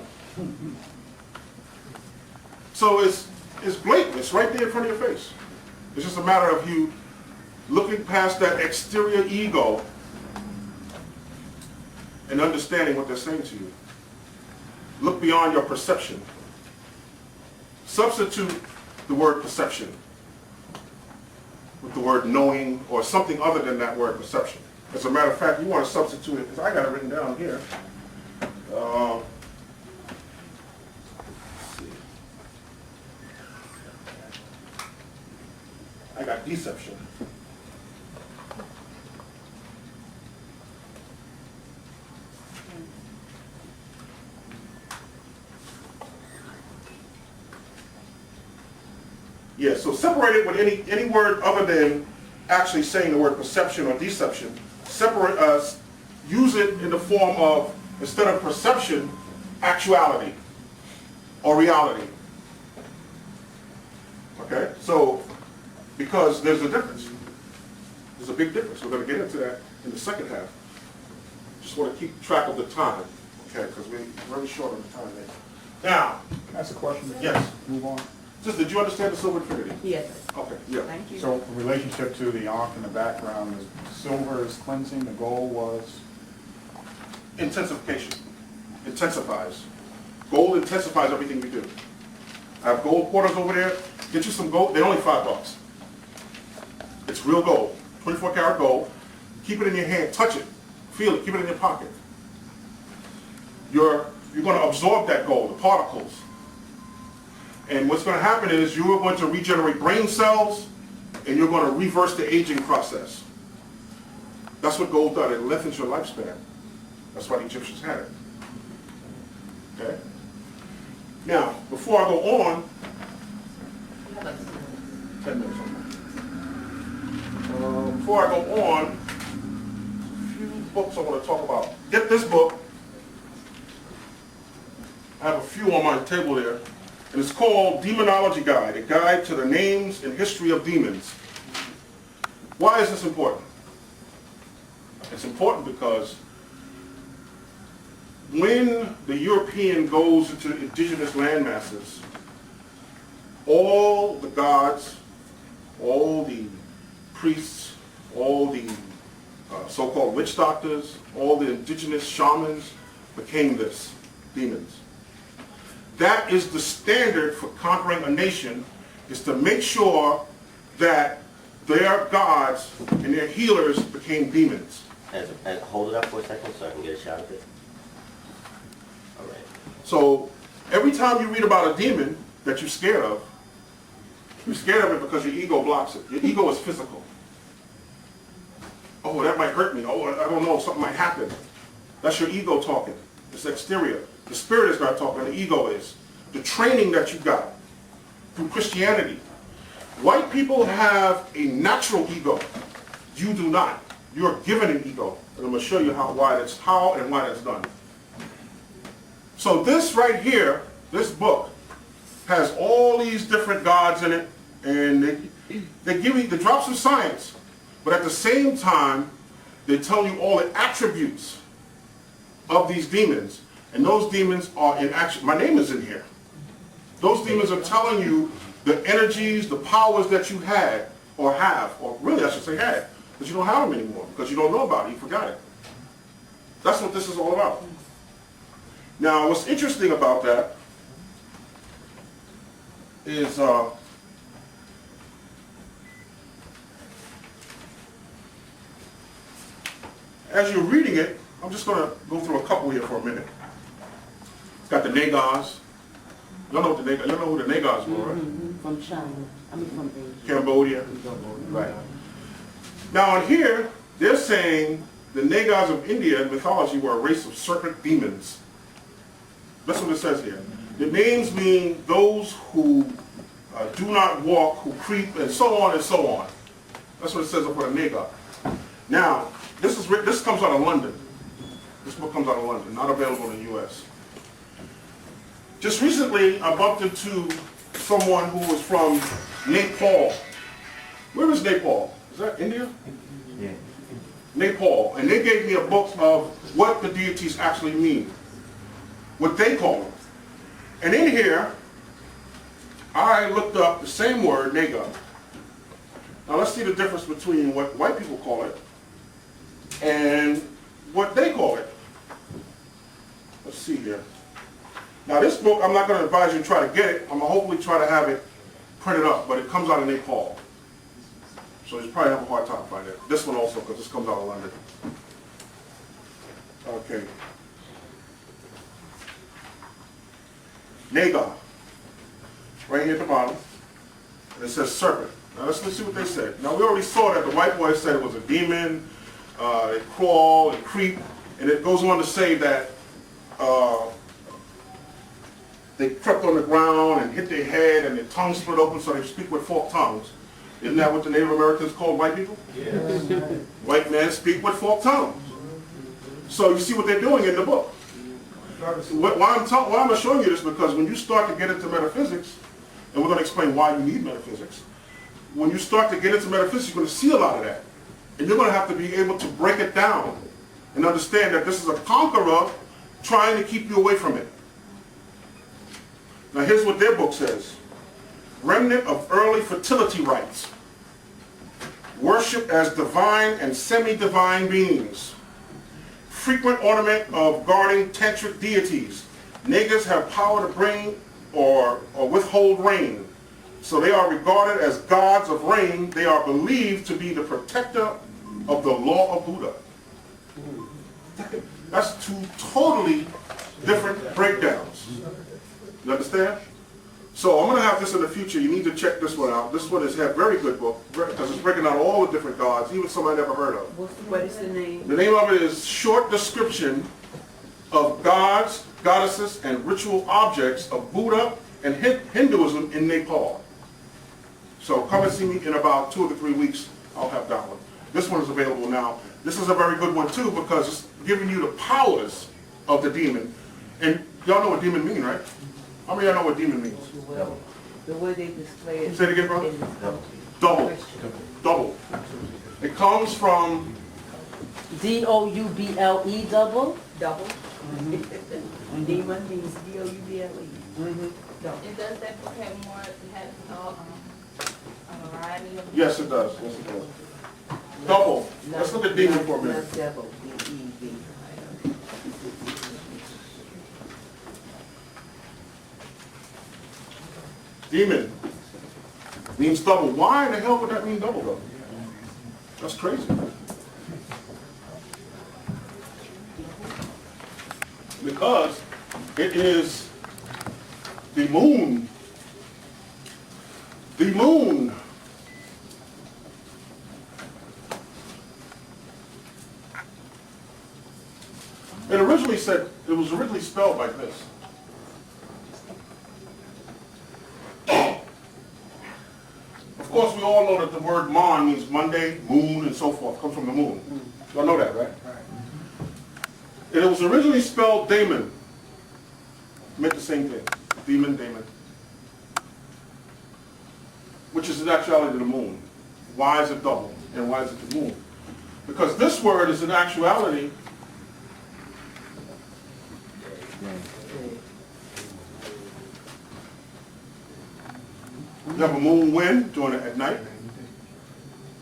So it's blatant. It's right there in front of your face. It's just a matter of you looking past that exterior ego and understanding what they're saying to you. Look beyond your perception. Substitute the word perception with the word knowing or something other than that word perception. As a matter of fact, you want to substitute it, because I got it written down here. Let's see. I got deception. Yeah, so separate it with any word other than actually saying the word perception or deception. Separate us, use it in the form of, instead of perception, actuality or reality. Okay, so because there's a difference. There's a big difference. We're going to get into that in the second half. Just want to keep track of the time, okay, because we're very short on the time there. Now, Can I ask a question? yes. Move on. Just, did you understand the silver infinity? Yes. Okay, yeah. Thank you. So in relationship to the Ankh in the background, silver is cleansing, the goal was? Intensification. Intensifies. Gold intensifies everything we do. I have gold quarters over there. Get you some gold. They're only $5. It's real gold. 24 karat gold. Keep it in your hand. Touch it. Feel it. Keep it in your pocket. You're going to absorb that gold, the particles. And what's going to happen is you are going to regenerate brain cells, and you're going to reverse the aging process. That's what gold does. It lengthens your lifespan. That's why the Egyptians had it. Okay? Now, before I go on, 10 minutes on that. Before I go on, a few books I want to talk about. Get this book. I have a few on my table there. And it's called Demonology Guide, a guide to the names and history of demons. Why is this important? It's important because when the European goes into indigenous land masses, all the gods, all the priests, all the so-called witch doctors, all the indigenous shamans became this, demons. that is the standard for conquering a nation, is to make sure that their gods and their healers became demons. Hold it up for a second so I can get a shot of it. All right. So every time you read about a demon that you're scared of it because your ego blocks it. Your ego is physical. Oh, that might hurt me. Oh, I don't know, something might happen. That's your ego talking. It's exterior. The spirit is not talking, the ego is. The training that you got through Christianity. White people have a natural ego. You do not. You are given an ego. And I'm going to show you how and why that's done. So this right here, this book, has all these different gods in it, and they drop some science, but at the same time, they tell you all the attributes of these demons, and those demons are in action. My name is in here. Those demons are telling you the energies, the powers that you had, or have, or really I should say had, but you don't have them anymore, because you don't know about it, you forgot it. That's what this is all about. Now, what's interesting about that is as you're reading it, I'm just going to go through a couple here for a minute. It's got the Nagars. Y'all know who the Nagars were, right? From China. I mean from Asia. Cambodia. Right. Now on here, they're saying the Nagars of India in mythology were a race of serpent demons. That's what it says here. The names mean those who do not walk, who creep, and so on and so on. That's what it says up for the Nagar. Now, this comes out of London. This book comes out of London, not available in the U.S. Just recently, I bumped into someone who was from Nepal. Where is Nepal? Is that India? Yeah. Nepal. And they gave me a book of what the deities actually mean. What they call them. And in here, I looked up the same word, Naga. Now let's see the difference between what white people call it and what they call it. Let's see here. Now this book, I'm not going to advise you to try to get it. I'm going to hopefully try to have it printed up, but it comes out of Nepal. So you probably have a hard time finding it. This one also, because this comes out of London. Okay. Naga. Right here at the bottom. And it says serpent. Now let's see what they said. Now we already saw that the white boy said it was a demon. They crawl, they creep. And it goes on to say that they crept on the ground and hit their head and their tongue split open so they speak with forked tongues. Isn't that what the Native Americans called white people? Yes. White men speak with forked tongues. So you see what they're doing in the book. Why I'm showing you this, because when you start to get into metaphysics, and we're going to explain why you need metaphysics, when you start to get into metaphysics, you're going to see a lot of that. And you're going to have to be able to break it down and understand that this is a conqueror trying to keep you away from it. Now here's what their book says. Remnant of early fertility rites. Worship as divine and semi-divine beings. Frequent ornament of guarding tantric deities. Nagas have power to bring or withhold rain. So they are regarded as gods of rain. They are believed to be the protector of the law of Buddha. That's two totally different breakdowns. You understand? So I'm going to have this in the future. You need to check this one out. This one is a very good book because it's breaking out all the different gods, even some I never heard of. What is the name? The name of it is Short Description of Gods, Goddesses, and Ritual Objects of Buddha and Hinduism in Nepal. So come and see me in about 2 or 3 weeks. I'll have that one. This one is available now. This is a very good one too because it's giving you the powers of the demon. And y'all know what demon mean, right? How many of y'all know what demon means? The way they display it. Say it again, brother. in this country. Double. Double. It comes from D-O-U-B-L-E double? Double. Demon means D-O-U-B-L-E. Double. And does that book have more, it has a variety of? Yes, it does. Yes, it does. Double. Let's look at demon for a minute. Not devil, D-E-V. Demon means double. Why in the hell would that mean double though? That's crazy. Because it is the moon. The moon. It was originally spelled like this. Of course, we all know that the word mon means Monday, moon, and so forth. It comes from the moon. Y'all know that, right? And it was originally spelled daemon. Meant the same thing. Demon, daemon. Which is in actuality the moon. Why is it double? And why is it the moon? Because this word is in actuality you have a moon when? During it at night.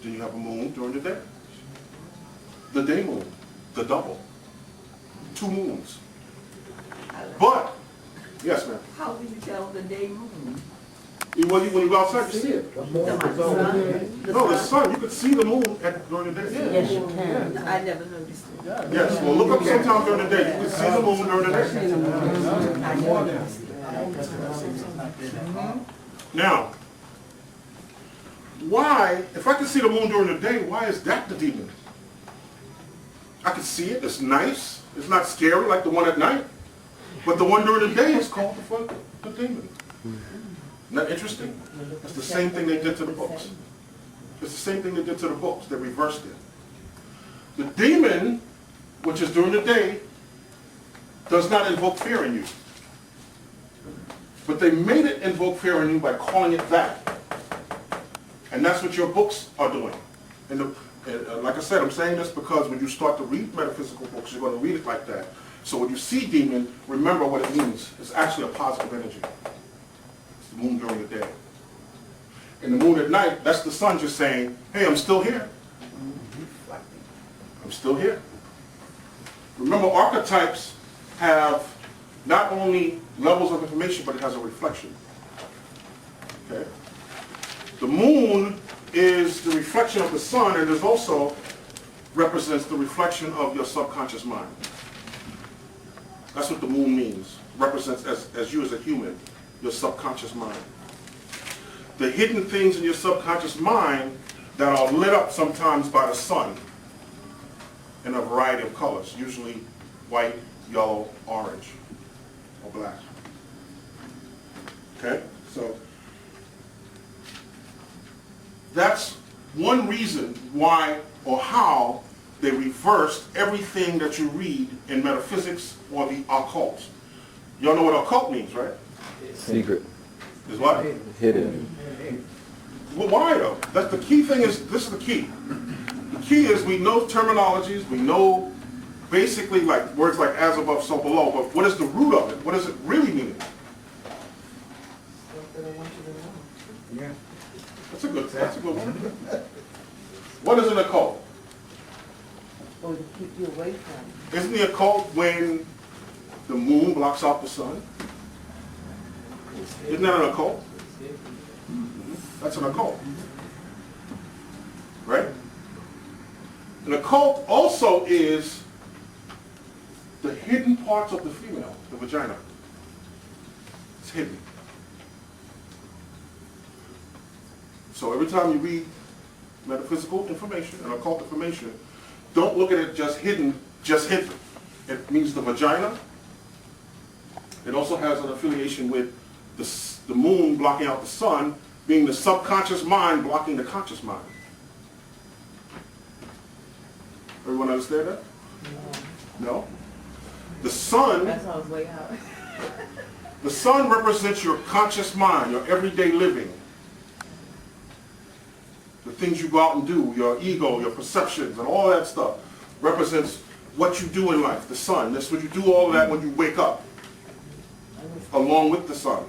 Then you have a moon during the day. The day moon. The double. 2 moons. But, yes ma'am. How do you tell the day moon? When you go outside, you see it. No, the sun. You could see the moon during the day. Yes, you can. I never noticed it. Yes, well look up sometime during the day. You can see the moon during the day. I never noticed it. Now, why, if I can see the moon during the day, why is that the demon? I can see it, it's nice, it's not scary like the one at night, but the one during the day is called the demon. Isn't that interesting? It's the same thing they did to the books. It's the same thing they did to the books, they reversed it. The demon, which is during the day, does not invoke fear in you. But they made it invoke fear in you by calling it that. And that's what your books are doing. And like I said, I'm saying this because when you start to read metaphysical books, you're going to read it like that. So when you see demon, remember what it means. It's actually a positive energy. It's the moon during the day. And the moon at night, that's the sun just saying, hey, I'm still here. I'm still here. Remember, archetypes have not only levels of information, but it has a reflection. Okay? The moon is the reflection of the sun, and it also represents the reflection of your subconscious mind. That's what the moon means. Represents as you as a human, your subconscious mind. The hidden things in your subconscious mind that are lit up sometimes by the sun in a variety of colors, usually white, yellow, orange, or black. Okay? So that's one reason why or how they reversed everything that you read in metaphysics or the occult. Y'all know what occult means, right? Secret. Is what? Hidden. Well, why though? That's the key thing is, this is the key. The key is we know terminologies, we know basically like words like as above, so below, but what is the root of it? What does it really mean? Yeah. That's a good one. What is an occult? Or to keep you away from it. Isn't the occult when the moon blocks out the sun? Isn't that an occult? That's an occult. Right? An occult also is the hidden parts of the female, the vagina. It's hidden. So every time you read metaphysical information and occult information, don't look at it just hidden, just hidden. It means the vagina. It also has an affiliation with the moon blocking out the sun, being the subconscious mind blocking the conscious mind. Everyone understand that? No? The sun, That's how it's way out. the sun represents your conscious mind, your everyday living. The things you go out and do, your ego, your perceptions, and all that stuff represents what you do in life, the sun. That's what you do all of that when you wake up, along with the sun.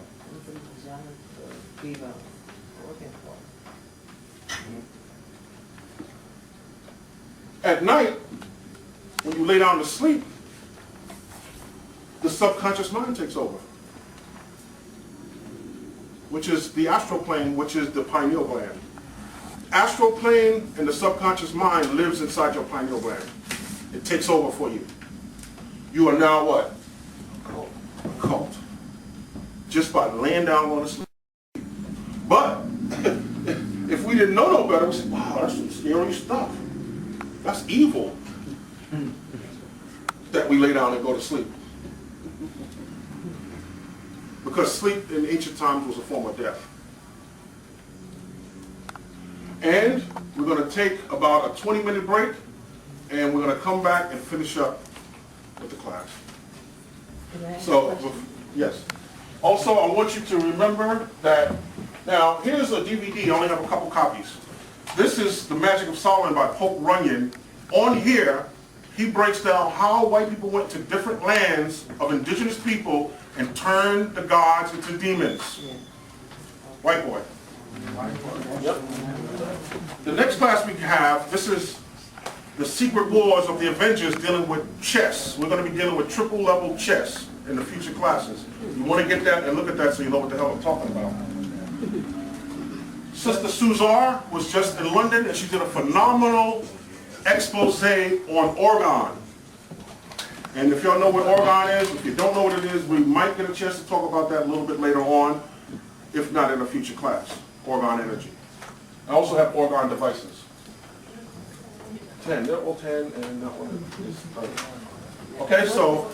At night, when you lay down to sleep, the subconscious mind takes over. which is the astral plane, which is the pineal gland. Astral plane and the subconscious mind lives inside your pineal gland. It takes over for you. You are now what? A cult. Just by laying down on the sleep. But if we didn't know no better, we say, wow, that's some scary stuff. That's evil. That we lay down and go to sleep. Because sleep in ancient times was a form of death. And we're going to take about a 20-minute break, and we're going to come back and finish up with the class. So, yes. Also, I want you to remember that, now, here's a DVD. I only have a couple copies. This is The Magic of Solomon by Pope Runyon. On here, he breaks down how white people went to different lands of indigenous people and turned the gods into demons. White boy. Yep. The next class we have, this is the Secret Wars of the Avengers dealing with chess. We're going to be dealing with triple level chess in the future classes. You want to get that and look at that so you know what the hell I'm talking about. Sister Suzar was just in London and she did a phenomenal expose on organ. And if y'all know what organ is, if you don't know what it is, we might get a chance to talk about that a little bit later on, if not in a future class, organ energy. I also have organ devices. 10, they're all 10 and that one is 30. Okay, so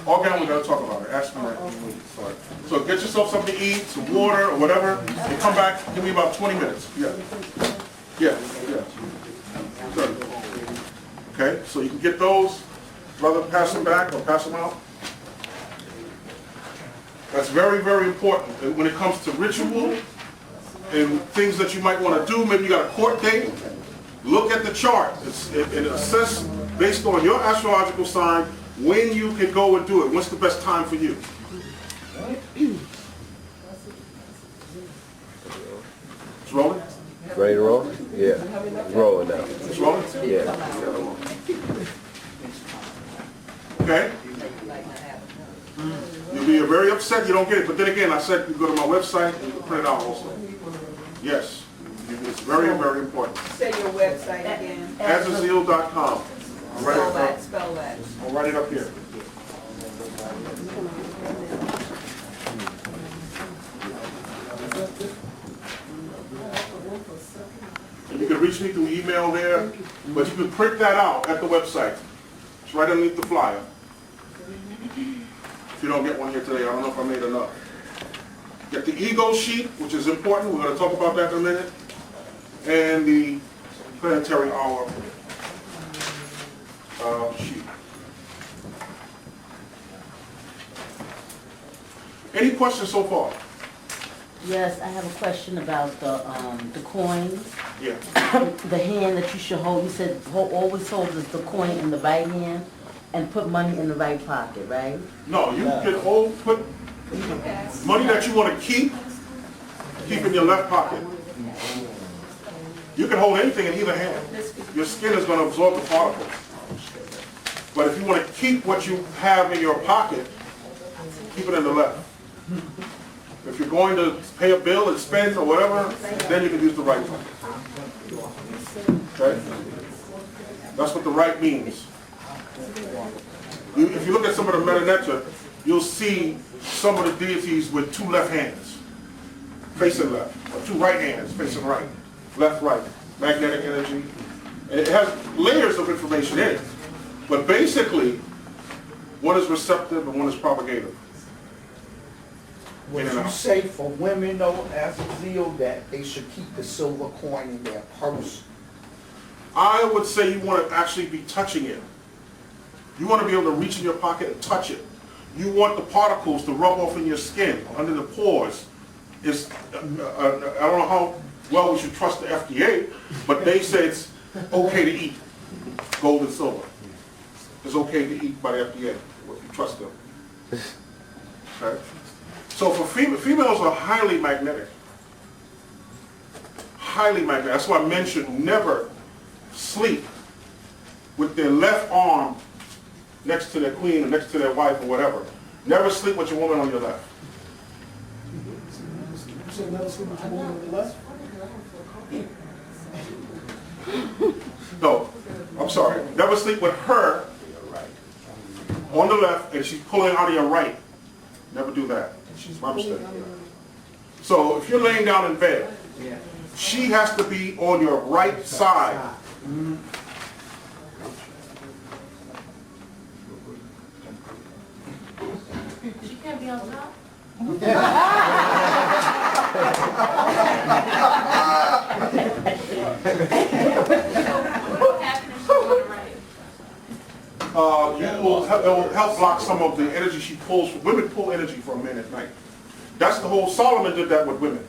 organ, we're going to talk about it. Ask me that. So get yourself something to eat, some water or whatever, and come back, give me about 20 minutes. Yeah. Yeah, yeah. Good. Okay, so you can get those. Brother, pass them back or pass them out. That's very, very important. And when it comes to ritual and things that you might want to do, maybe you got a court date, look at the chart. It assess based on your astrological sign when you can go and do it. What's the best time for you? It's rolling? Ready to roll? Yeah. It's rolling now. It's rolling? Yeah. Okay? You'll be very upset you don't get it, but then again, I said you go to my website and you can print it out also. Yes. It's very, very important. Say your website again. Azzaziel.com. Spell that. I'll write it up here. And you can reach me through email there, but you can print that out at the website. It's right underneath the flyer. If you don't get one here today, I don't know if I made enough. Get the ego sheet, which is important. We're going to talk about that in a minute. And the planetary hour sheet. Any questions so far? Yes, I have a question about the coins. Yeah. The hand that you should hold, you said always hold the coin in the right hand and put money in the right pocket, right? No, you can put money that you want to keep in your left pocket. You can hold anything in either hand. Your skin is going to absorb the particles. But if you want to keep what you have in your pocket, keep it in the left. If you're going to pay a bill and spend or whatever, then you can use the right one. Okay? That's what the right means. If you look at some of the meta-netra, you'll see some of the deities with two left hands, facing left, or two right hands, facing right. Left, right, magnetic energy. And it has layers of information in it. But basically, one is receptive and one is propagative. Would you say for women though, as a zeal, that they should keep the silver coin in their purse? I would say you want to actually be touching it. You want to be able to reach in your pocket and touch it. You want the particles to rub off in your skin, under the pores. I don't know how well we should trust the FDA, but they say it's okay to eat gold and silver. It's okay to eat by the FDA if you trust them. Okay? So for females are highly magnetic. Highly magnetic. That's why men should never sleep with their left arm next to their queen or next to their wife or whatever. Never sleep with your woman on your left. said never sleep with the woman on the left? No, I'm sorry. Never sleep with her on the left and she's pulling out of your right. Never do that. My mistake. So if you're laying down in bed, Yeah. she has to be on your right side. She can't be on top? What happens if she's on the right? It will help block some of the energy she pulls. Women pull energy from men at night. That's the whole, Solomon did that with women.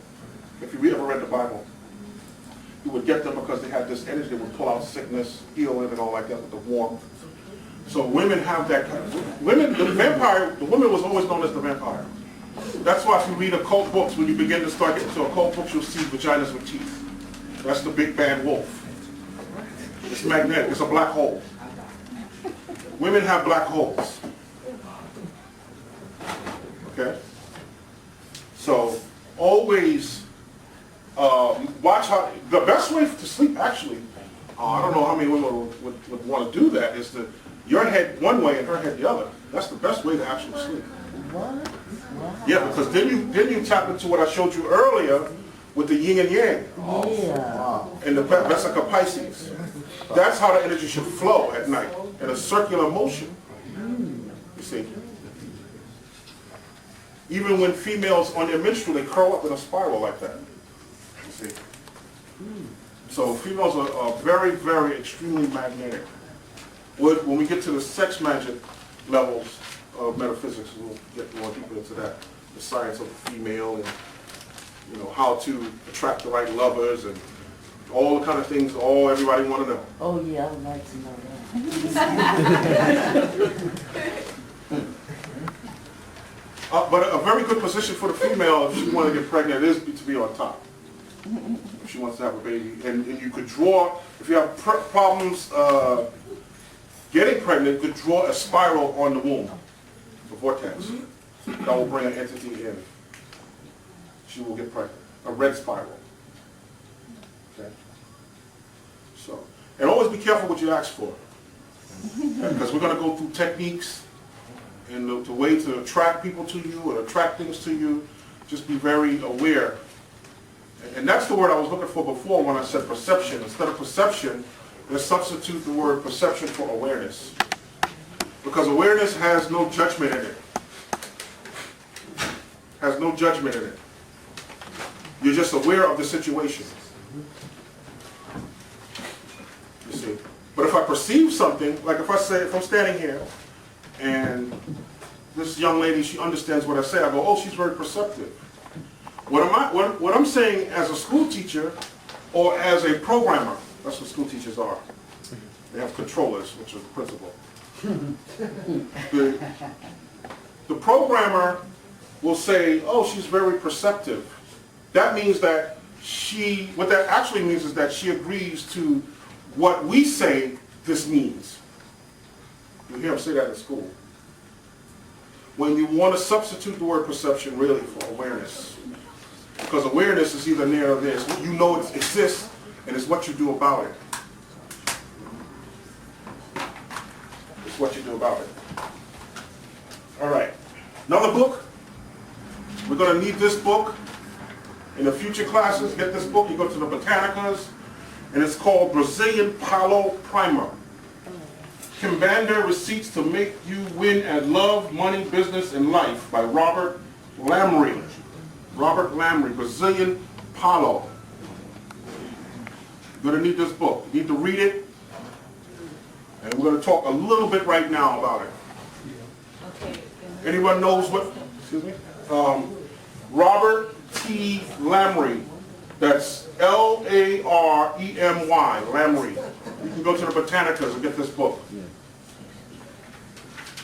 If you ever read the Bible, he would get them because they had this energy that would pull out sickness, heal it, and all like that with the warmth. So women have that kind of, women, the woman was always known as the vampire. That's why if you read occult books, when you begin to start getting to occult books, you'll see vaginas with teeth. That's the big bad wolf. It's magnetic, it's a black hole. Women have black holes. Okay? So always watch how, the best way to sleep actually, I don't know how many women would want to do that, is to, your head one way and her head the other. That's the best way to actually sleep. What? Yeah, because then you tap into what I showed you earlier with the yin and yang. Yeah. And the Vesica Pisces. That's how the energy should flow at night, in a circular motion. You see? Even when females on their menstrual, they curl up in a spiral like that. You see? So females are very, very extremely magnetic. When we get to the sex magic levels of metaphysics, we'll get more deeper into that. The science of the female and, you know, how to attract the right lovers and all the kind of things everybody want to know. Oh yeah, I would like to know that. But a very good position for the female if she wants to get pregnant is to be on top. If she wants to have a baby. And you could draw, if you have problems getting pregnant, you could draw a spiral on the womb, a vortex. That will bring an entity in. She will get pregnant. A red spiral. Okay? So, and always be careful what you ask for. Because we're going to go through techniques and the way to attract people to you or attract things to you. Just be very aware. And that's the word I was looking for before when I said perception. Instead of perception, let's substitute the word perception for awareness. Because awareness has no judgment in it. Has no judgment in it. You're just aware of the situation. You see. But if I perceive something, like if I'm standing here and this young lady, she understands what I say, I go, oh, she's very perceptive. What I'm saying as a school teacher or as a programmer, that's what school teachers are. They have controllers, which are the principal. The programmer will say, oh, she's very perceptive. That means that what that actually means is that she agrees to what we say this means. You hear them say that in school. When you want to substitute the word perception really for awareness. Because awareness is either near or there. You know it exists, and it's what you do about it. It's what you do about it. All right. Another book. We're going to need this book in the future classes. Get this book. You go to the Botanicas, and it's called Brazilian Palo Primer. Kimbander Receipts to Make You Win at Love, Money, Business, and Life by Robert Lamry. Robert Lamry, Brazilian Palo. You're going to need this book. You need to read it. And we're going to talk a little bit right now about it. Okay. Anyone knows what? Excuse me? Robert T. Lamry. That's L-A-R-E-M-Y, Lamry. You can go to the Botanicas and get this book.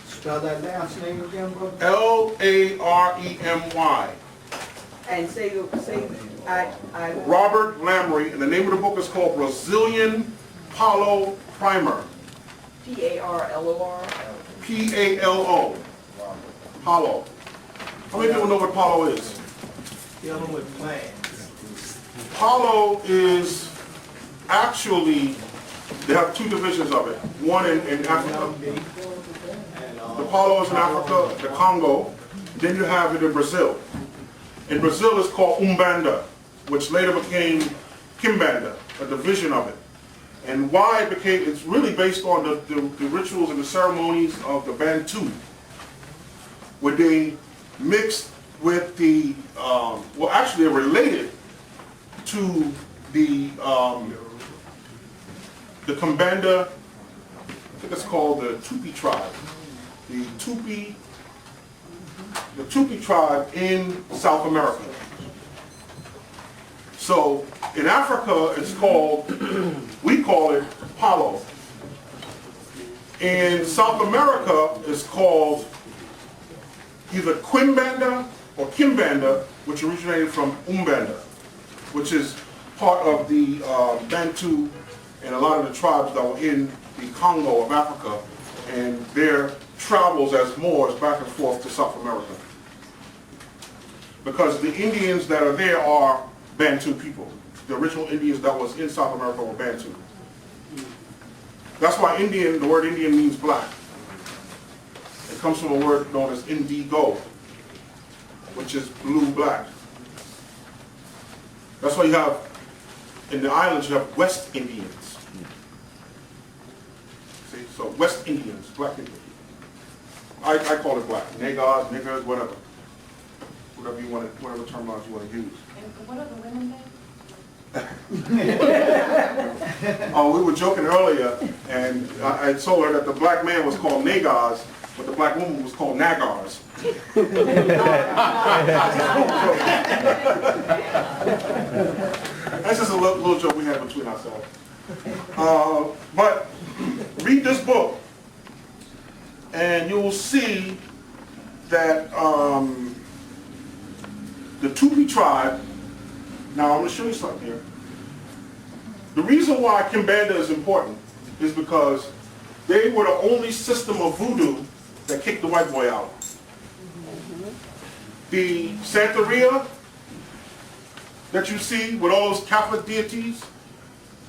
Spell that last name again, brother? L-A-R-E-M-Y. And say I Robert Lamry, and the name of the book is called Brazilian Palo Primer. P-A-R-L-O-R. P-A-L-O. Palo. How many people know what Palo is? Dealing with plants. Palo is actually, they have two divisions of it. One in Africa. The Palo is in Africa, the Congo. Then you have it in Brazil. In Brazil it's called Umbanda, which later became Kimbanda, a division of it. And why it became, it's really based on the rituals and the ceremonies of the Bantu, where they mixed with the, well actually they're related to the Kimbanda, I think it's called the Tupi tribe. The Tupi tribe in South America. So in Africa it's called, we call it Palo. In South America it's called either Quimbanda or Kimbanda, which originated from Umbanda, which is part of the Bantu and a lot of the tribes that were in the Congo of Africa and their travels as Moors back and forth to South America. Because the Indians that are there are Bantu people. The original Indians that was in South America were Bantu. That's why Indian, the word Indian means black. It comes from a word known as indigo, which is blue-black. That's why you have, in the islands, you have West Indians. See, so West Indians, black Indians. I call it black. Nagars, niggers, whatever. Whatever you want to, whatever terminology you want to use. And what are the women names? Oh, we were joking earlier, and I told her that the black man was called Nagars, but the black woman was called Nagars. That's just a little joke we had between ourselves. But read this book, and you will see that the Tupi tribe, now I'm going to show you something here. The reason why Kimbanda is important is because they were the only system of voodoo that kicked the white boy out. The Santeria that you see with all those Catholic deities,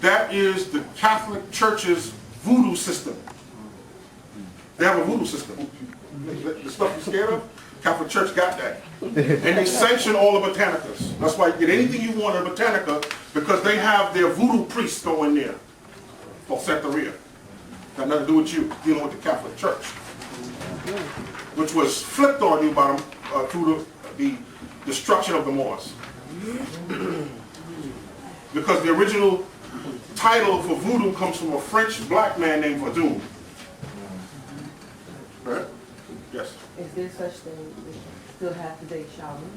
that is the Catholic Church's voodoo system. They have a voodoo system. The stuff you're scared of, Catholic Church got that. And they sanction all the botanicas. That's why you get anything you want in Botanica, because they have their voodoo priests go in there. Called Santeria. Got nothing to do with you, dealing with the Catholic Church. Which was flipped on you by them through the destruction of the Moors. Because the original title for voodoo comes from a French black man named Vadun. Right? Yes. Is there such thing, we still have today shaman?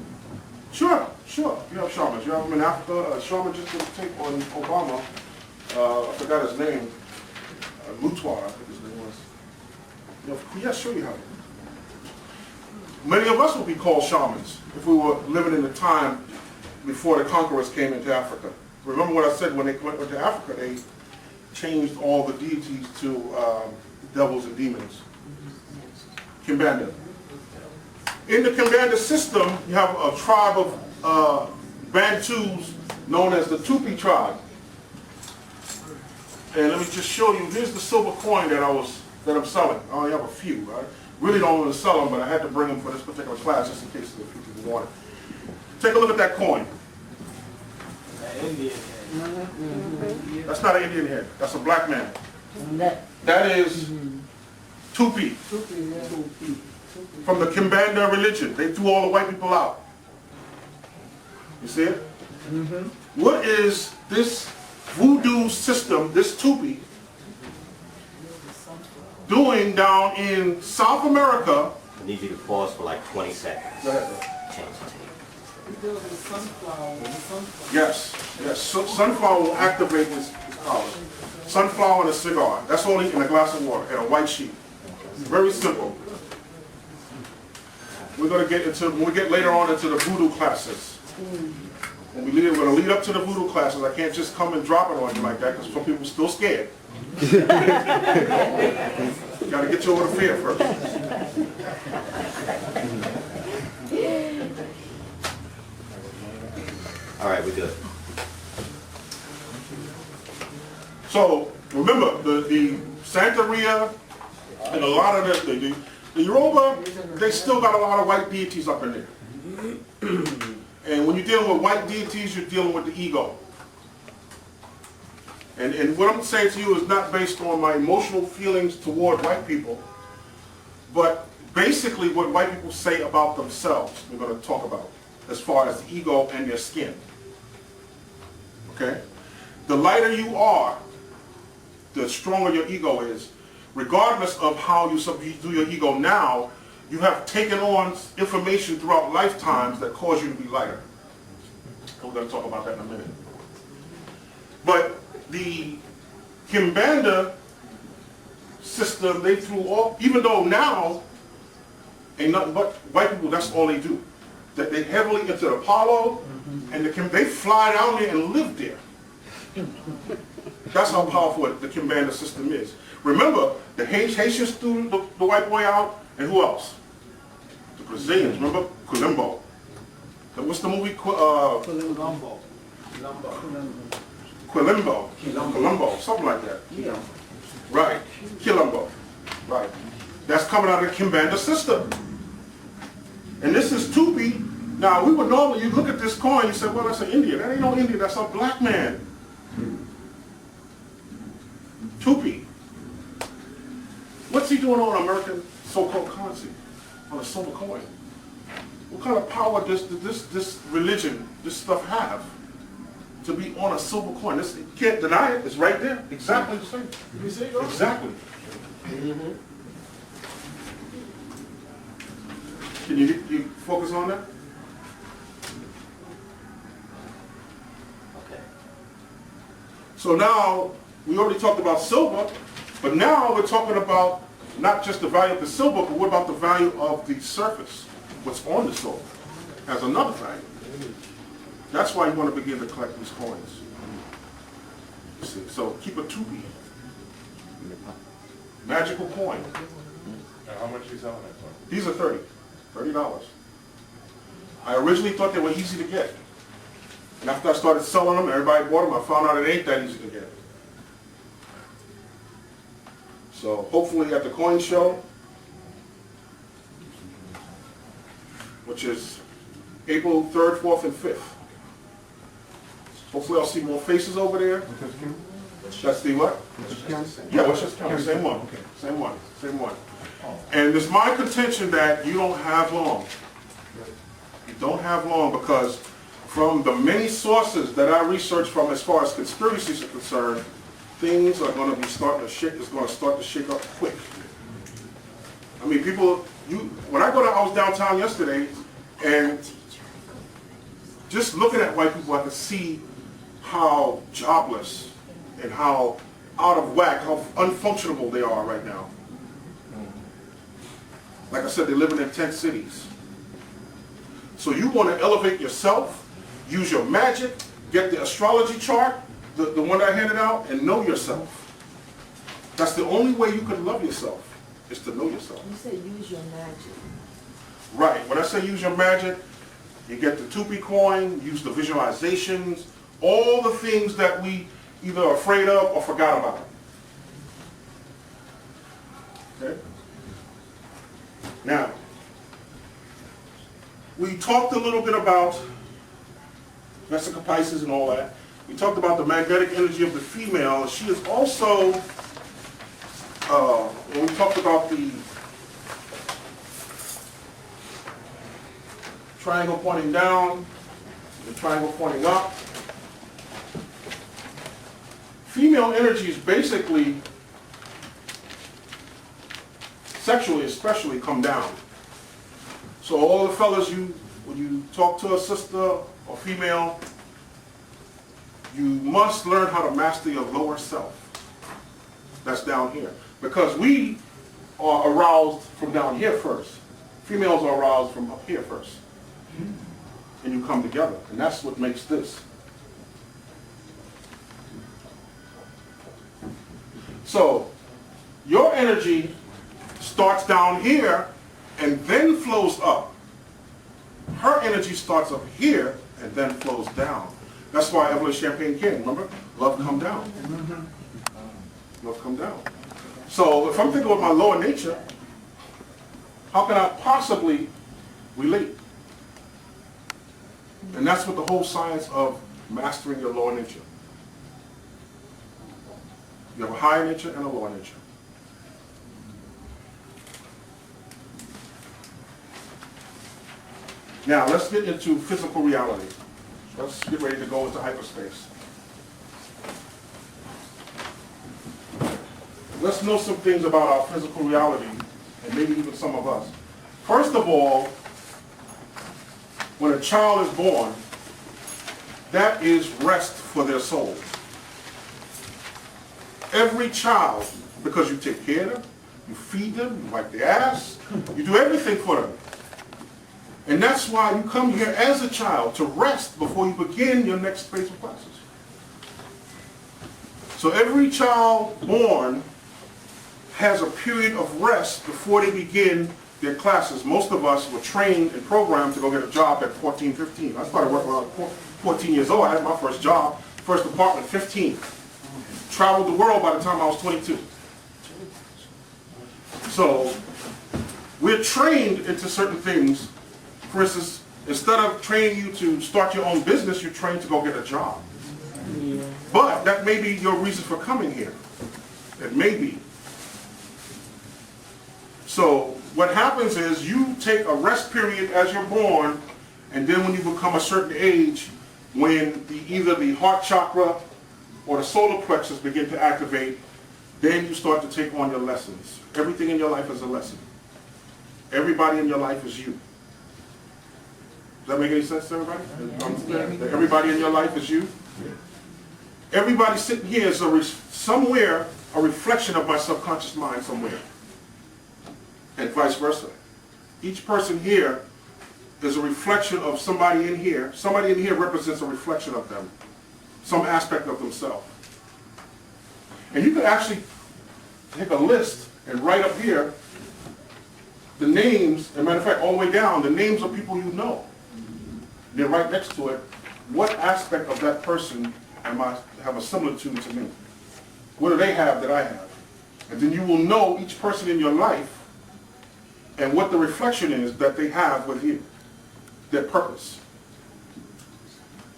Sure. You have shamans. You have them in Africa. A shaman just did a tape on Obama. I forgot his name. Lutoir, I think his name was. Yes, sure you have it. Many of us would be called shamans if we were living in the time before the conquerors came into Africa. Remember what I said, when they went to Africa, they changed all the deities to devils and demons. Kimbanda. In the Kimbanda system, you have a tribe of Bantus known as the Tupi tribe. And let me just show you, here's the silver coin that I'm selling. I only have a few. I really don't want to sell them, but I had to bring them for this particular class just in case a few people want it. Take a look at that coin. Indian head. That's not an Indian head. That's a black man. That is Tupi. From the Kimbanda religion. They threw all the white people out. You see it? What is this voodoo system, this Tupi, doing down in South America? I need you to pause for like 20 seconds. Go ahead, bro. Change the tape. Yes. Sunflower will activate his power. Sunflower and a cigar. That's only in a glass of water and a white sheet. Very simple. We're going to get into, when we get later on into the voodoo classes. When we're going to lead up to the voodoo classes, I can't just come and drop it on you like that because some people are still scared. Got to get you over the fear first. All right, we're good. So remember, the Santeria and a lot of the Yoruba, they still got a lot of white deities up in there. And when you're dealing with white deities, you're dealing with the ego. And what I'm saying to you is not based on my emotional feelings toward white people, but basically what white people say about themselves, we're going to talk about, as far as the ego and their skin. Okay? The lighter you are, the stronger your ego is. Regardless of how you do your ego now, you have taken on information throughout lifetimes that cause you to be lighter. We're going to talk about that in a minute. But the Kimbanda system, they threw off, even though now, ain't nothing but white people, that's all they do. That they heavily into Apollo, and they fly down there and live there. That's how powerful the Kimbanda system is. Remember, the Haitians threw the white boy out, and who else? The Brazilians, remember? Quilombo. What's the movie? Quilombo, something like that. Yeah. Right, Quilombo. Right. That's coming out of the Kimbanda system. And this is Tupi. Now, we would normally, you look at this coin, you say, well, that's an Indian. That ain't no Indian, that's a black man. Tupi. What's he doing on American so-called currency? On a silver coin? What kind of power does this religion, this stuff have? To be on a silver coin. This, you can't deny it, it's right there. Exactly the same. You see? Exactly. Can you focus on that? Okay. So now, we already talked about silver, but now we're talking about not just the value of the silver, but what about the value of the surface? What's on the silver has another value. That's why you want to begin to collect these coins. You see, so keep a Tupi. Magical coin. And how much are you selling that for? These are $30. I originally thought they were easy to get. And after I started selling them, everybody bought them, I found out it ain't that easy to get. So hopefully at the coin show, which is April 3rd, 4th, and 5th. Hopefully I'll see more faces over there. That's the what? Yeah, Westchester County, same one. Same one, same one. And it's my contention that you don't have long. You don't have long because from the many sources that I researched from as far as conspiracies are concerned, things are going to be starting to shake, it's going to start to shake up quick. I mean, people, when I was downtown yesterday, and just looking at white people, I could see how jobless and how out of whack, how unfunctionable they are right now. Like I said, they're living in tent cities. So you want to elevate yourself, use your magic, get the astrology chart, the one that I handed out, and know yourself. That's the only way you can love yourself, is to know yourself. You say use your magic. Right. When I say use your magic, you get the Tupi coin, use the visualizations, all the things that we either are afraid of or forgot about. Okay? Now, we talked a little bit about Vesica Pisces and all that. We talked about the magnetic energy of the female. She is also, when we talked about the triangle pointing down, the triangle pointing up. Female energy is basically, sexually especially, come down. So all the fellas, when you talk to a sister or female, you must learn how to master your lower self. That's down here. Because we are aroused from down here first. Females are aroused from up here first. And you come together. And that's what makes this. So, your energy starts down here and then flows up. her energy starts up here and then flows down. That's why Evelyn Champagne King, remember? Love come down. Love come down. So if I'm thinking of my lower nature, how can I possibly relate? And that's what the whole science of mastering your lower nature. You have a higher nature and a lower nature. Now let's get into physical reality. Let's get ready to go into hyperspace. Let's know some things about our physical reality, and maybe even some of us. First of all, when a child is born, that is rest for their soul. Every child, because you take care of them, you feed them, you wipe their ass, you do everything for them. And that's why you come here as a child to rest before you begin your next phase of classes. So every child born has a period of rest before they begin their classes. Most of us were trained and programmed to go get a job at 14, 15. I started working when I was 14 years old. I had my first job, first apartment, 15. Traveled the world by the time I was 22. So we're trained into certain things. For instance, instead of training you to start your own business, you're trained to go get a job. But that may be your reason for coming here. It may be. So what happens is you take a rest period as you're born, and then when you become a certain age, when either the heart chakra or the solar plexus begin to activate, then you start to take on your lessons. Everything in your life is a lesson. Everybody in your life is you. Does that make any sense to everybody? That everybody in your life is you? Everybody sitting here is somewhere a reflection of my subconscious mind somewhere. And vice versa. Each person here is a reflection of somebody in here. Somebody in here represents a reflection of them. Some aspect of themselves. And you can actually take a list and write up here the names, as a matter of fact, all the way down, the names of people you know. Then right next to it, what aspect of that person have a similitude to me? What do they have that I have? And then you will know each person in your life and what the reflection is that they have with you. Their purpose.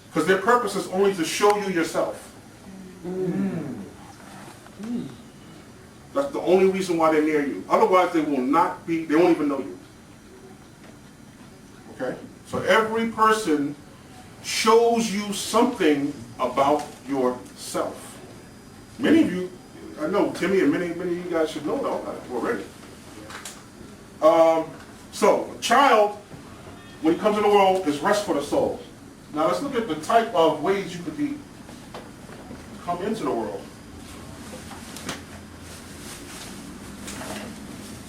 Because their purpose is only to show you yourself. That's the only reason why they're near you. Otherwise they will not be, they won't even know you. Okay? So every person shows you something about yourself. Many of you, I know Timmy and many of you guys should know that already. So a child, when he comes in the world, is rest for the soul. Now let's look at the type of ways you could come into the world.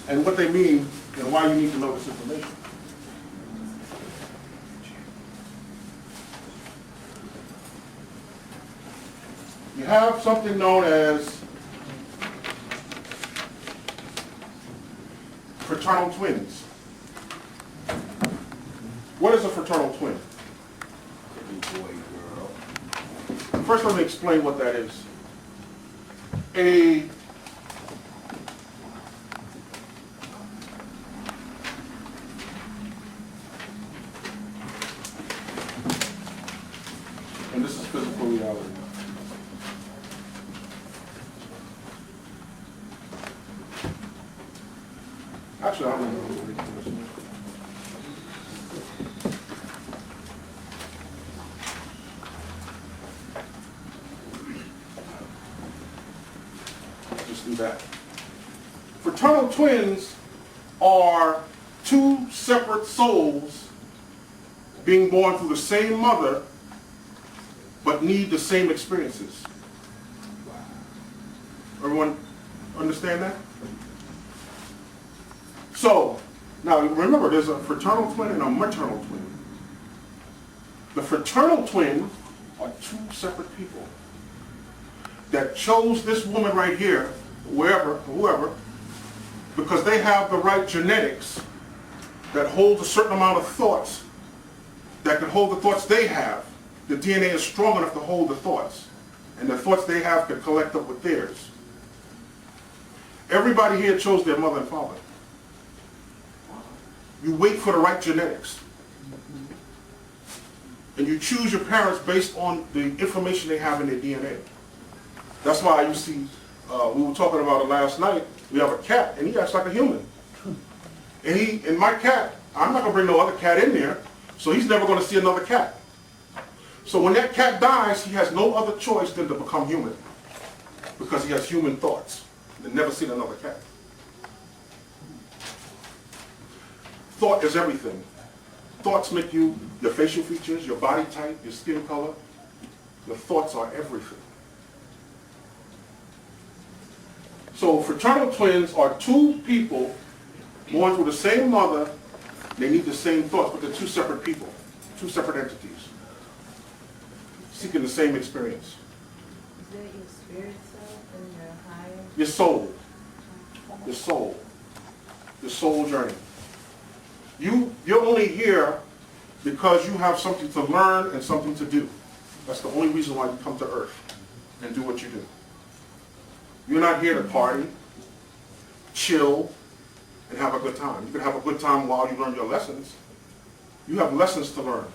And what they mean and why you need to know this information. You have something known as fraternal twins. What is a fraternal twin? First, let me explain what that is. And this is physical reality. Actually, I don't know. Just do that. Fraternal twins are two separate souls being born through the same mother, but need the same experiences. Everyone understand that? So, now remember, there's a fraternal twin and a maternal twin. The fraternal twin are two separate people that chose this woman right here, whoever, because they have the right genetics that hold a certain amount of thoughts that can hold the thoughts they have. The DNA is strong enough to hold the thoughts. And the thoughts they have can collect up with theirs. Everybody here chose their mother and father. You wait for the right genetics. And you choose your parents based on the information they have in their DNA. That's why you see, we were talking about it last night, we have a cat, and he acts like a human. And my cat, I'm not going to bring no other cat in there, so he's never going to see another cat. So when that cat dies, he has no other choice than to become human, because he has human thoughts. They've never seen another cat. Thought is everything. Thoughts make you, your facial features, your body type, your skin color. Your thoughts are everything. So fraternal twins are two people born through the same mother. They need the same thoughts, but they're two separate people, two separate entities, seeking the same experience. Is that your spirit self and your higher? Your soul. Your soul. Your soul journey. You're only here because you have something to learn and something to do. That's the only reason why you come to Earth and do what you do. You're not here to party, chill, and have a good time. You can have a good time while you learn your lessons. You have lessons to learn.